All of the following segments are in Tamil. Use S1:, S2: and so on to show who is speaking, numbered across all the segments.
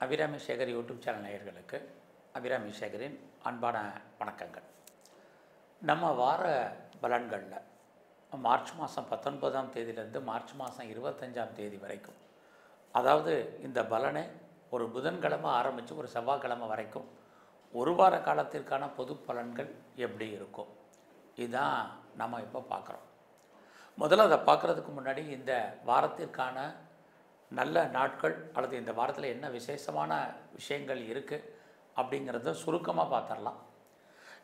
S1: அபிராமி சேகர் யூடியூப் சேனல் நேயர்களுக்கு அபிராமி சேகரின் அன்பான வணக்கங்கள். நம்ம வார பலன்களில் மார்ச் மாதம் 19ஆம் தேதியிலேருந்து மார்ச் மாதம் 25ஆம் தேதி வரைக்கும், அதாவது இந்த பலனை ஒரு புதன்கிழமை ஆரம்பித்து ஒரு செவ்வாய்க்கிழமை வரைக்கும் ஒரு வார காலத்திற்கான பொது பலன்கள் எப்படி இருக்கும், இதுதான் நம்ம இப்போ பார்க்குறோம். முதல்ல அதை பார்க்குறதுக்கு முன்னாடி இந்த வாரத்திற்கான நல்ல நாட்கள் அல்லது இந்த வாரத்தில் என்ன விசேஷமான விஷயங்கள் இருக்குது அப்படிங்கிறத சுருக்கமாக பார்த்துடலாம்.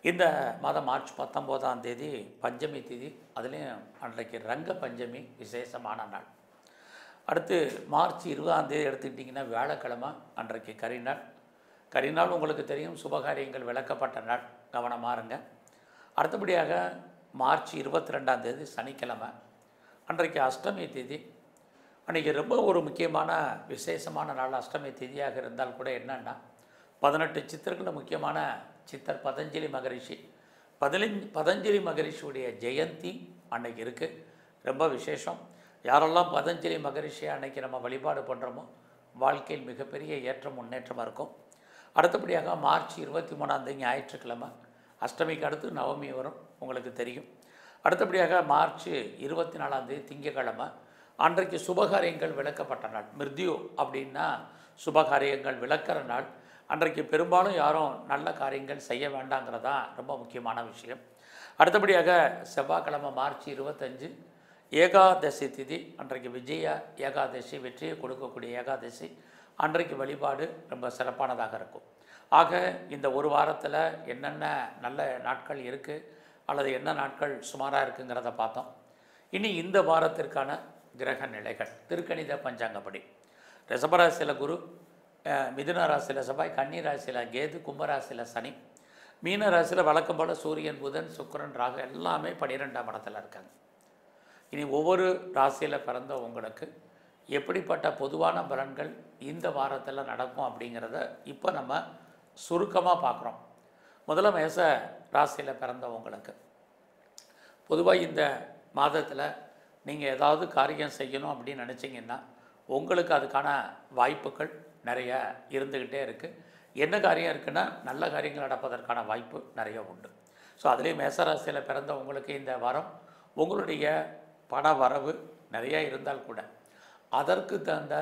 S1: இந்த மாதம் மார்ச் 19ஆம் தேதி பஞ்சமி தேதி, அதுலேயும் அன்றைக்கு ரங்க பஞ்சமி விசேஷமான நாள். அடுத்து மார்ச் 20ஆம் தேதி எடுத்துக்கிட்டிங்கன்னா வியாழக்கிழமை, அன்றைக்கு கரிநாள். கரிநாள் உங்களுக்கு தெரியும், சுபகாரியங்கள் விளக்கப்பட்ட நாள், கவனமாக இருங்க. அடுத்தபடியாக மார்ச் 22ஆம் தேதி சனிக்கிழமை, அன்றைக்கு அஷ்டமி தேதி. அன்றைக்கி ரொம்ப ஒரு முக்கியமான விசேஷமான நாள் அஷ்டமி தேதியாக இருந்தால் கூட என்னென்னா, 18 சித்தர்களில் முக்கியமான சித்தர் பதஞ்சலி மகரிஷி, பதஞ்சலி மகரிஷியுடைய ஜெயந்தி அன்னைக்கு இருக்குது. ரொம்ப விசேஷம். யாரெல்லாம் பதஞ்சலி மகரிஷியை அன்னைக்கு நம்ம வழிபாடு பண்ணுறோமோ வாழ்க்கையில் மிகப்பெரிய ஏற்றம் முன்னேற்றமாக இருக்கும். அடுத்தபடியாக மார்ச் 23ஆம் தேதி ஞாயிற்றுக்கிழமை, அஷ்டமிக்கு அடுத்து நவமி வரும், உங்களுக்கு தெரியும். அடுத்தபடியாக மார்ச் 24ஆம் தேதி திங்கட்கிழமை, அன்றைக்கு சுபகாரியங்கள் விளக்கப்பட்ட நாள். மிருத்யு அப்படின்னா சுபகாரியங்கள் விளக்கிற நாள். அன்றைக்கு பெரும்பாலும் யாரும் நல்ல காரியங்கள் செய்ய வேண்டாங்கிறதா ரொம்ப முக்கியமான விஷயம். அடுத்தபடியாக செவ்வாய்க்கிழமை மார்ச் 25 ஏகாதசி திதி, அன்றைக்கு விஜய ஏகாதசி, வெற்றியை கொடுக்கக்கூடிய ஏகாதசி. அன்றைக்கு வழிபாடு ரொம்ப சிறப்பானதாக இருக்கும். ஆக இந்த ஒரு வாரத்தில் என்னென்ன நல்ல நாட்கள் இருக்குது அல்லது என்ன நாட்கள் சுமாராக இருக்குங்கிறத பார்த்தோம். இனி இந்த வாரத்திற்கான கிரக நிலைகள் திருக்கணித பஞ்சாங்கப்படி: ரிஷபராசியில் குரு, மிதுன ராசியில் செவ்வாய், கன்னி ராசியில் கேது, கும்பராசியில் சனி, மீன ராசியில் வழக்கம் போல் சூரியன், புதன், சுக்கிரன், ராகு எல்லாமே 12ஆம் இடத்துல இருக்காங்க. இனி ஒவ்வொரு ராசியில் பிறந்த உங்களுக்கு எப்படிப்பட்ட பொதுவான பலன்கள் இந்த வாரத்தில் நடக்கும் அப்படிங்கிறத இப்போ நம்ம சுருக்கமாக பார்க்குறோம். முதல்ல மேச ராசியில் பிறந்தவங்களுக்கு பொதுவாக இந்த மாதத்தில் நீங்கள் ஏதாவது காரியம் செய்யணும் அப்படின்னு நினச்சிங்கன்னா உங்களுக்கு அதுக்கான வாய்ப்புகள் நிறைய இருந்துக்கிட்டே இருக்குது. என்ன காரியம் இருக்குன்னா நல்ல காரியங்கள் நடப்பதற்கான வாய்ப்பு நிறைய உண்டு. ஸோ அதுலேயும் மேசராசியில் பிறந்தவங்களுக்கு இந்த வாரம் உங்களுடைய பண வரவு நிறையா இருந்தால் கூட அதற்கு தகுந்த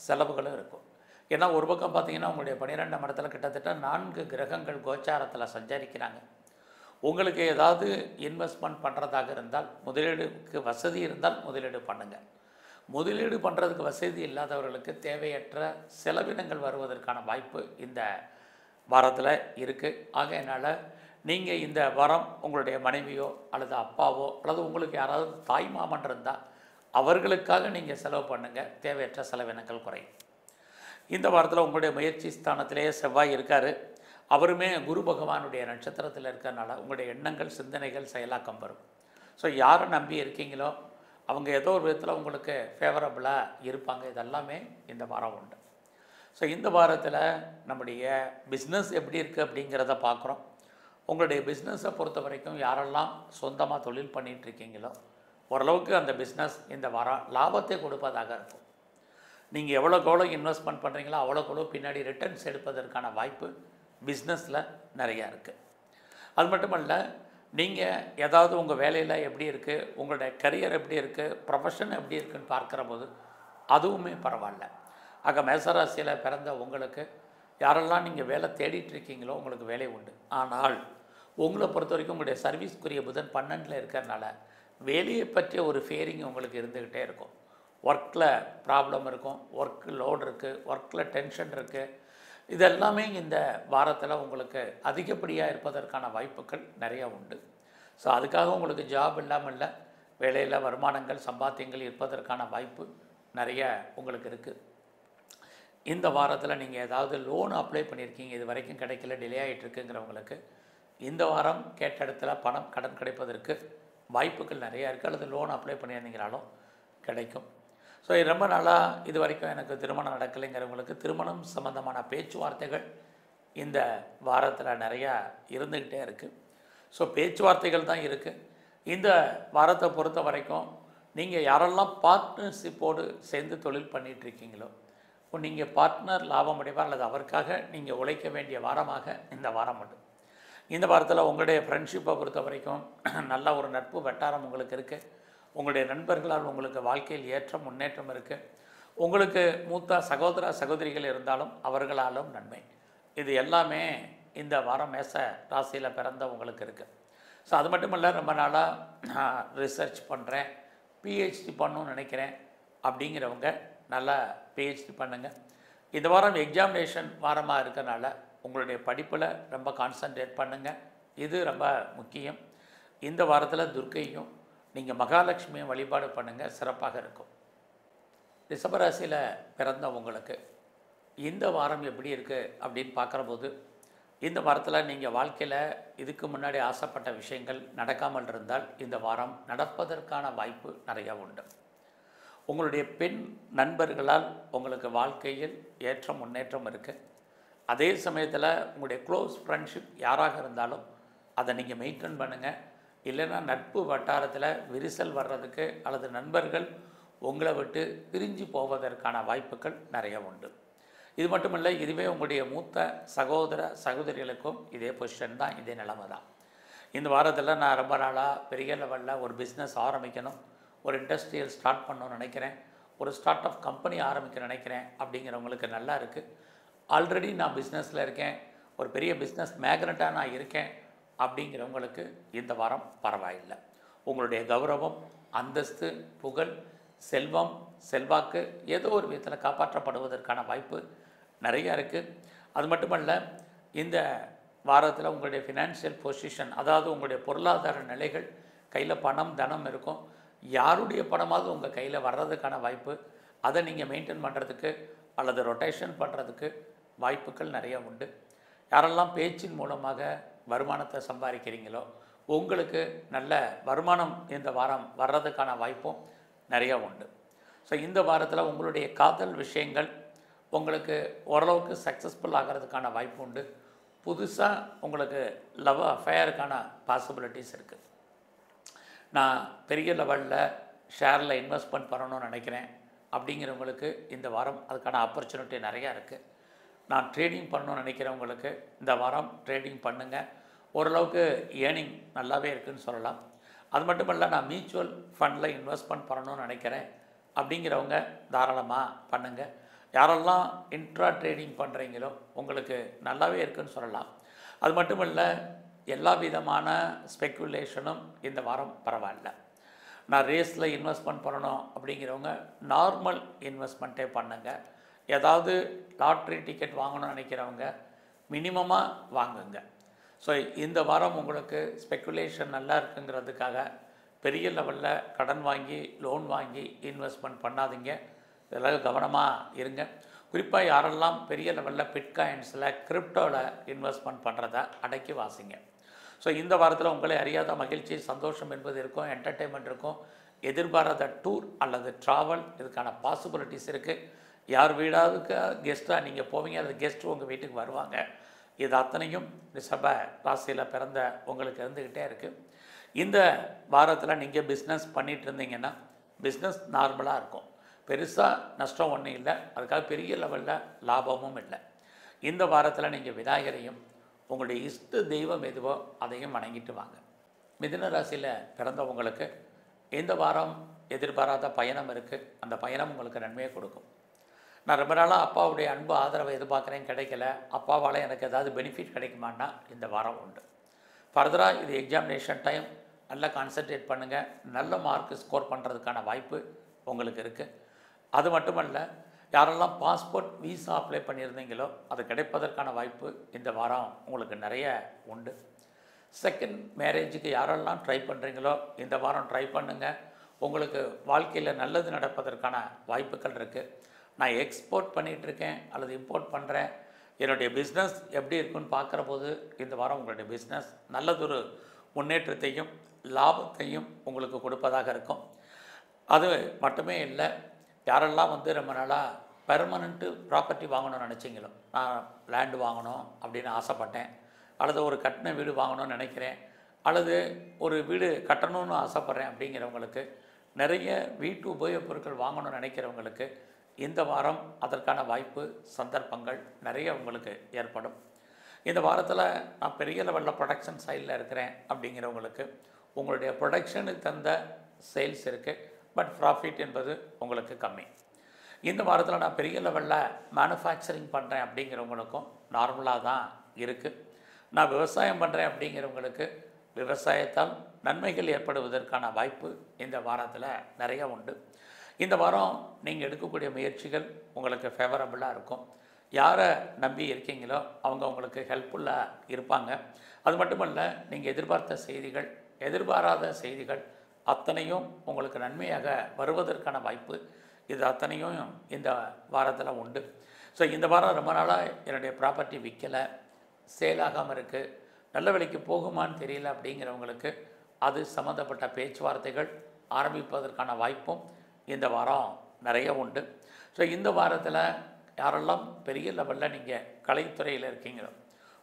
S1: செலவுகளும் இருக்கும். ஏன்னா ஒரு பக்கம் பார்த்திங்கன்னா உங்களுடைய 12ஆம் இடத்துல கிட்டத்தட்ட 4 கிரகங்கள் கோச்சாரத்தில் சஞ்சரிக்கிறாங்க. உங்களுக்கு ஏதாவது இன்வெஸ்ட்மெண்ட் பண்ணுறதாக இருந்தால், முதலீடுக்கு வசதி இருந்தால் முதலீடு பண்ணுங்கள். முதலீடு பண்ணுறதுக்கு வசதி இல்லாதவர்களுக்கு தேவையற்ற செலவினங்கள் வருவதற்கான வாய்ப்பு இந்த வாரத்தில் இருக்குது. ஆகையினால் நீங்கள் இந்த வாரம் உங்களுடைய மனைவியோ அல்லது அப்பாவோ அல்லது உங்களுக்கு யாராவது தாய் மாமன் இருந்தால் அவர்களுக்காக நீங்கள் செலவு பண்ணுங்கள். தேவையற்ற செலவினங்கள் குறையும். இந்த வாரத்தில் உங்களுடைய முயற்சி ஸ்தானத்திலேயே செவ்வாய் இருக்கார். அவருமே குரு பகவானுடைய நட்சத்திரத்தில் இருக்கிறதுனால உங்களுடைய எண்ணங்கள், சிந்தனைகள் செயலாக்கம் வரும். ஸோ யாரை நம்பி இருக்கீங்களோ அவங்க ஏதோ ஒரு விதத்தில் உங்களுக்கு ஃபேவரபுளாக இருப்பாங்க. இதெல்லாமே இந்த வாரம் உண்டு. ஸோ இந்த வாரத்தில் நம்முடைய பிஸ்னஸ் எப்படி இருக்குது அப்படிங்கிறத பார்க்குறோம். உங்களுடைய பிஸ்னஸை பொறுத்த வரைக்கும் யாரெல்லாம் சொந்தமாக தொழில் பண்ணிகிட்ருக்கீங்களோ ஓரளவுக்கு அந்த பிஸ்னஸ் இந்த வாரம் லாபத்தை கொடுப்பதாக இருக்கும். நீங்கள் எவ்வளோக்கு இன்வெஸ்ட்மெண்ட் பண்ணுறீங்களோ அவ்வளோக்கு பின்னாடி ரிட்டர்ன்ஸ் எடுப்பதற்கான வாய்ப்பு பிஸ்னஸில் நிறையா இருக்குது. அது மட்டுமல்ல, நீங்கள் ஏதாவது உங்கள் வேலையில் எப்படி இருக்குது, உங்களுடைய கரியர் எப்படி இருக்குது, ப்ரொஃபஷன் எப்படி இருக்குதுன்னு பார்க்குற போது அதுவுமே பரவாயில்ல. ஆக மேசராசியில் பிறந்த உங்களுக்கு யாரெல்லாம் நீங்கள் வேலை தேடிட்டு இருக்கீங்களோ உங்களுக்கு வேலை உண்டு. ஆனால் உங்களை பொறுத்த வரைக்கும் உங்களுடைய சர்வீஸ்க்குரிய புதன் 12ல் இருக்கிறதுனால வேலையை பற்றிய ஒரு ஃபேரிங் உங்களுக்கு இருந்துக்கிட்டே இருக்கும். ஒர்க்கில் ப்ராப்ளம் இருக்கும், ஒர்க் லோடு இருக்குது, ஒர்க்கில் டென்ஷன் இருக்குது. இதெல்லாமே இந்த வாரத்தில் உங்களுக்கு அதிகப்படியாக இருப்பதற்கான வாய்ப்புகள் நிறையா உண்டு. ஸோ அதுக்காக உங்களுக்கு ஜாப் இல்லாமல் இல்லை, வேலையில் வருமானங்கள், சம்பாத்தியங்கள் இருப்பதற்கான வாய்ப்பு நிறைய உங்களுக்கு இருக்குது. இந்த வாரத்தில் நீங்கள் ஏதாவது லோன் அப்ளை பண்ணியிருக்கீங்க, இது வரைக்கும் கிடைக்கல, டிலே ஆகிட்டுருக்குங்கிறவங்களுக்கு இந்த வாரம் கேட்ட இடத்துல பணம், கடன் கிடைப்பதற்கு வாய்ப்புகள் நிறையா இருக்குது. அல்லது லோன் அப்ளை பண்ணியிருந்தீங்கனாலும் கிடைக்கும். ஸோ ரொம்ப நாளாக இது வரைக்கும் எனக்கு திருமணம் நடக்கலைங்கிறவங்களுக்கு திருமணம் சம்மந்தமான பேச்சுவார்த்தைகள் இந்த வாரத்தில் நிறையா இருந்துக்கிட்டே இருக்குது. ஸோ பேச்சுவார்த்தைகள் தான் இருக்குது. இந்த வாரத்தை பொறுத்த வரைக்கும் நீங்கள் யாரெல்லாம் பார்ட்னர்ஷிப்போடு சேர்ந்து தொழில் பண்ணிகிட்ருக்கீங்களோ நீங்கள் பார்ட்னர் லாபம் அடைவார் அல்லது அவருக்காக நீங்கள் உழைக்க வேண்டிய வாரமாக இந்த வாரம் உண்டு. இந்த வாரத்தில் உங்களுடைய ஃப்ரெண்ட்ஷிப்பை பொறுத்த வரைக்கும் நல்ல ஒரு நட்பு வட்டாரம் உங்களுக்கு இருக்குது. உங்களுடைய நண்பர்களால் உங்களுக்கு வாழ்க்கையில் ஏற்றம் முன்னேற்றம் இருக்குது. உங்களுக்கு மூத்த சகோதர சகோதரிகள் இருந்தாலும் அவர்களாலும் நன்மை. இது எல்லாமே இந்த வாரம் மேச ராசியில் பிறந்த உங்களுக்கு இருக்குது. ஸோ அது மட்டும் இல்லை, ரொம்ப நாளாக நான் ரிசர்ச் பண்ணுறேன், பிஹெச்டி பண்ணணும்னு நினைக்கிறேன் அப்படிங்கிறவங்க நல்லா பிஹெச்டி பண்ணுங்கள். இந்த வாரம் எக்ஸாமினேஷன் வாரமாக இருக்கனால உங்களுடைய படிப்பில் ரொம்ப கான்சன்ட்ரேட் பண்ணுங்கள். இது ரொம்ப முக்கியம். இந்த வாரத்தில் துர்க்கையும் நீங்கள் மகாலட்சுமியும் வழிபாடு பண்ணுங்கள், சிறப்பாக இருக்கும். ரிஷபராசியில் பிறந்த உங்களுக்கு இந்த வாரம் எப்படி இருக்குது அப்படின்னு பார்க்குறபோது, இந்த வாரத்தில் நீங்கள் வாழ்க்கையில் இதுக்கு முன்னாடி ஆசைப்பட்ட விஷயங்கள் நடக்காமல் இருந்தால் இந்த வாரம் நடப்பதற்கான வாய்ப்பு நிறையா உண்டு. உங்களுடைய பெண் நண்பர்களால் உங்களுக்கு வாழ்க்கையில் ஏற்றம் முன்னேற்றம் இருக்குது. அதே சமயத்தில் உங்களுடைய க்ளோஸ் ஃப்ரெண்ட்ஷிப் யாராக இருந்தாலும் அதை நீங்கள் மெயின்டைன் பண்ணுங்கள். இல்லைன்னா நட்பு வட்டாரத்தில் விரிசல் வர்றதுக்கு அல்லது நண்பர்கள் உங்களை விட்டு பிரிஞ்சு போவதற்கான வாய்ப்புகள் நிறைய உண்டு. இது மட்டும் இல்லை, இதுவே உங்களுடைய மூத்த சகோதர சகோதரிகளுக்கும் இதே பொசிஷன் தான், இதே நிலைமை தான். இந்த வாரத்தில் நான் ரொம்ப நாளாக பெரிய லெவலில் ஒரு பிஸ்னஸ் ஆரம்பிக்கணும், ஒரு இண்டஸ்ட்ரியல் ஸ்டார்ட் பண்ணணும்னு நினைக்கிறேன், ஒரு ஸ்டார்ட் அப் கம்பெனி ஆரம்பிக்க நினைக்கிறேன் அப்படிங்கிறவங்களுக்கு நல்லா இருக்குது. ஆல்ரெடி நான் பிஸ்னஸில் இருக்கேன், ஒரு பெரிய பிஸ்னஸ் மேக்னட்டாக நான் இருக்கேன் அப்படிங்கிறவங்களுக்கு இந்த வாரம் பரவாயில்லை. உங்களுடைய கௌரவம், அந்தஸ்து, புகழ், செல்வம், செல்வாக்கு ஏதோ ஒரு விதத்தில் காப்பாற்றப்படுவதற்கான வாய்ப்பு நிறையா இருக்குது. அது மட்டுமல்ல, இந்த வாரத்தில் உங்களுடைய ஃபினான்ஷியல் பொசிஷன், அதாவது உங்களுடைய பொருளாதார நிலைகள், கையில் பணம் தனம் இருக்கும். யாருடைய பணமாவது உங்கள் கையில் வர்றதுக்கான வாய்ப்பு, அதை நீங்கள் மெயின்டைன் பண்ணுறதுக்கு அல்லது ரொட்டேஷன் பண்ணுறதுக்கு வாய்ப்புகள் நிறையா உண்டு. யாரெல்லாம் பேச்சின் மூலமாக வருமானத்தை சம்பாதிக்கிறீங்களோ உங்களுக்கு நல்ல வருமானம் இந்த வாரம் வர்றதுக்கான வாய்ப்பும் நிறையா உண்டு. ஸோ இந்த வாரத்தில் உங்களுடைய காதல் விஷயங்கள் உங்களுக்கு ஓரளவுக்கு சக்ஸஸ்ஃபுல் ஆகிறதுக்கான வாய்ப்பு உண்டு. புதுசாக உங்களுக்கு லவ் அஃபேருக்கான பாசிபிலிட்டிஸ் இருக்குது. நான் பெரிய லெவலில் ஷேரில் இன்வெஸ்ட்மெண்ட் பண்ணணும்னு நினைக்கிறேன் அப்படிங்கிறவங்களுக்கு இந்த வாரம் அதுக்கான ஆப்பர்ச்சுனிட்டி நிறையா இருக்குது. நான் ட்ரேடிங் பண்ணணும்னு நினைக்கிறவங்களுக்கு இந்த வாரம் ட்ரேடிங் பண்ணுங்கள். ஓரளவுக்கு ஏர்னிங் நல்லாவே இருக்குதுன்னு சொல்லலாம். அது மட்டும் இல்லை, நான் மியூச்சுவல் ஃபண்டில் இன்வெஸ்ட்மெண்ட் பண்ணணும்னு நினைக்கிறேன் அப்படிங்கிறவங்க தாராளமாக பண்ணுங்கள். யாரெல்லாம் இன்ட்ரா ட்ரேடிங் பண்ணுறீங்களோ உங்களுக்கு நல்லாவே இருக்குதுன்னு சொல்லலாம். அது மட்டும் இல்லை, எல்லா விதமான ஸ்பெக்குலேஷனும் இந்த வாரம் பரவாயில்ல. நான் ரேஸில் இன்வெஸ்ட்மெண்ட் பண்ணணும் அப்படிங்கிறவங்க நார்மல் இன்வெஸ்ட்மெண்ட்டே பண்ணுங்கள். ஏதாவது லாட்ரி டிக்கெட் வாங்கணும்னு நினைக்கிறவங்க மினிமமாக வாங்குங்க. ஸோ இந்த வாரம் உங்களுக்கு ஸ்பெக்குலேஷன் நல்லா இருக்குங்கிறதுக்காக பெரிய லெவலில் கடன் வாங்கி லோன் வாங்கி இன்வெஸ்ட்மெண்ட் பண்ணாதீங்க. இதெல்லாம் கவனமாக இருங்க. குறிப்பாக யாரெல்லாம் பெரிய லெவலில் பிட்காயின்ஸில் கிரிப்டோவில் இன்வெஸ்ட்மெண்ட் பண்ணுறத அடக்கி வாசிங்க. ஸோ இந்த வாரத்தில் உங்களை அறியாத மகிழ்ச்சி, சந்தோஷம் என்பது இருக்கும், என்டர்டெயின்மெண்ட் இருக்கும். எதிர்பாராத டூர் அல்லது ட்ராவல் இதுக்கான பாசிபிலிட்டிஸ் இருக்குது. யார் வீடாவுக்கு கெஸ்ட்டாக நீங்கள் போவீங்க, அது கெஸ்ட்டு உங்கள் வீட்டுக்கு வருவாங்க. இது அத்தனையும் ரிஷப ராசியில் பிறந்த உங்களுக்கு இருந்துக்கிட்டே இருக்குது. இந்த வாரத்தில் நீங்கள் பிஸ்னஸ் பண்ணிகிட்டு இருந்தீங்கன்னா பிஸ்னஸ் நார்மலாக இருக்கும். பெருசாக நஷ்டம் ஒன்றும் இல்லை, அதுக்காக பெரிய லெவலில் லாபமும் இல்லை. இந்த வாரத்தில் நீங்கள் விநாயகரையும் உங்களுடைய இஷ்ட தெய்வம் எதுவோ அதையும் வணங்கிட்டு வாங்க. மிதுன ராசியில் பிறந்தவங்களுக்கு இந்த வாரம் எதிர்பாராத பயணம் இருக்குது. அந்த பயணம் உங்களுக்கு நன்மையை கொடுக்கும். நான் ரொம்ப நாளாக அப்பாவுடைய அன்பு ஆதரவை எதிர்பார்க்குறேன், கிடைக்கல. அப்பாவால் எனக்கு ஏதாவது பெனிஃபிட் கிடைக்குமான்னா இந்த வாரம் உண்டு. ஃபர்தராக இது எக்ஸாமினேஷன் டைம், நல்லா கான்சன்ட்ரேட் பண்ணுங்கள். நல்ல மார்க் ஸ்கோர் பண்ணுறதுக்கான வாய்ப்பு உங்களுக்கு இருக்குது. அது மட்டுமல்ல, யாரெல்லாம் பாஸ்போர்ட் விசா அப்ளை பண்ணியிருந்தீங்களோ அது கிடைப்பதற்கான வாய்ப்பு இந்த வாரம் உங்களுக்கு நிறைய உண்டு. செகண்ட் மேரேஜுக்கு யாரெல்லாம் ட்ரை பண்ணுறீங்களோ இந்த வாரம் ட்ரை பண்ணுங்கள். உங்களுக்கு வாழ்க்கையில் நல்லது நடப்பதற்கான வாய்ப்புகள் இருக்குது. நான் எக்ஸ்போர்ட் பண்ணிகிட்ருக்கேன் அல்லது இம்போர்ட் பண்ணுறேன், என்னுடைய பிஸ்னஸ் எப்படி இருக்குன்னு பார்க்குற போது இந்த வாரம் உங்களுடைய பிஸ்னஸ் நல்லதொரு முன்னேற்றத்தையும் லாபத்தையும் உங்களுக்கு கொடுப்பதாக இருக்கும். அது மட்டுமே இல்லை, யாரெல்லாம் ரொம்ப நாளாக பெர்மனண்ட்டு ப்ராப்பர்ட்டி வாங்கணும்னு நினச்சிங்களோ, நான் லேண்டு வாங்கணும் அப்படின்னு ஆசைப்பட்டேன், அல்லது ஒரு கட்டின வீடு வாங்கணும்னு நினைக்கிறேன், அல்லது ஒரு வீடு கட்டணும்னு ஆசைப்பட்றேன் அப்படிங்கிறவங்களுக்கு, நிறைய வீட்டு உபயோகப் பொருட்கள் வாங்கணும்னு நினைக்கிறவங்களுக்கு இந்த வாரம் அதற்கான வாய்ப்பு சந்தர்ப்பங்கள் நிறைய உங்களுக்கு ஏற்படும். இந்த வாரத்தில் நான் பெரிய லெவலில் ப்ரொடக்ஷன் சைடில் இருக்கிறேன் அப்படிங்கிறவங்களுக்கு உங்களுடைய ப்ரொடக்ஷனுக்கு தந்த சேல்ஸ் இருக்குது, பட் ப்ராஃபிட் என்பது உங்களுக்கு கம்மி. இந்த வாரத்தில் நான் பெரிய லெவலில் மேனுஃபேக்சரிங் பண்ணுறேன் அப்படிங்கிறவங்களுக்கும் நார்மலாக தான் இருக்குது. நான் விவசாயம் பண்ணுறேன் அப்படிங்கிறவங்களுக்கு விவசாயத்தால் நன்மைகள் ஏற்படுவதற்கான வாய்ப்பு இந்த வாரத்தில் நிறைய உண்டு. இந்த வாரம் நீங்கள் எடுக்கக்கூடிய முயற்சிகள் உங்களுக்கு ஃபேவரபுளாக இருக்கும். யாரை நம்பி இருக்கீங்களோ அவங்க உங்களுக்கு ஹெல்ப்ஃபுல்லாக இருப்பாங்க. அது மட்டுமல்ல, நீங்கள் எதிர்பார்த்த செய்திகள், எதிர்பாராத செய்திகள் அத்தனையும் உங்களுக்கு நன்மையாக வருவதற்கான வாய்ப்பு இது அத்தனையும் இந்த வாரத்தில் உண்டு. ஸோ இந்த வாரம் ரொம்ப நாளாக என்னுடைய ப்ராப்பர்ட்டி விற்கலை, சேலாகாமல் இருக்குது, நல்ல விலைக்கு போகுமான்னு தெரியல அப்படிங்கிறவங்களுக்கு அது சம்மந்தப்பட்ட பேச்சுவார்த்தைகள் ஆரம்பிப்பதற்கான வாய்ப்பும் இந்த வாரம் நிறைய உண்டு. ஸோ இந்த வாரத்தில் யாரெல்லாம் பெரிய லெவலில் நீங்கள் கலைத்துறையில் இருக்கீங்களோ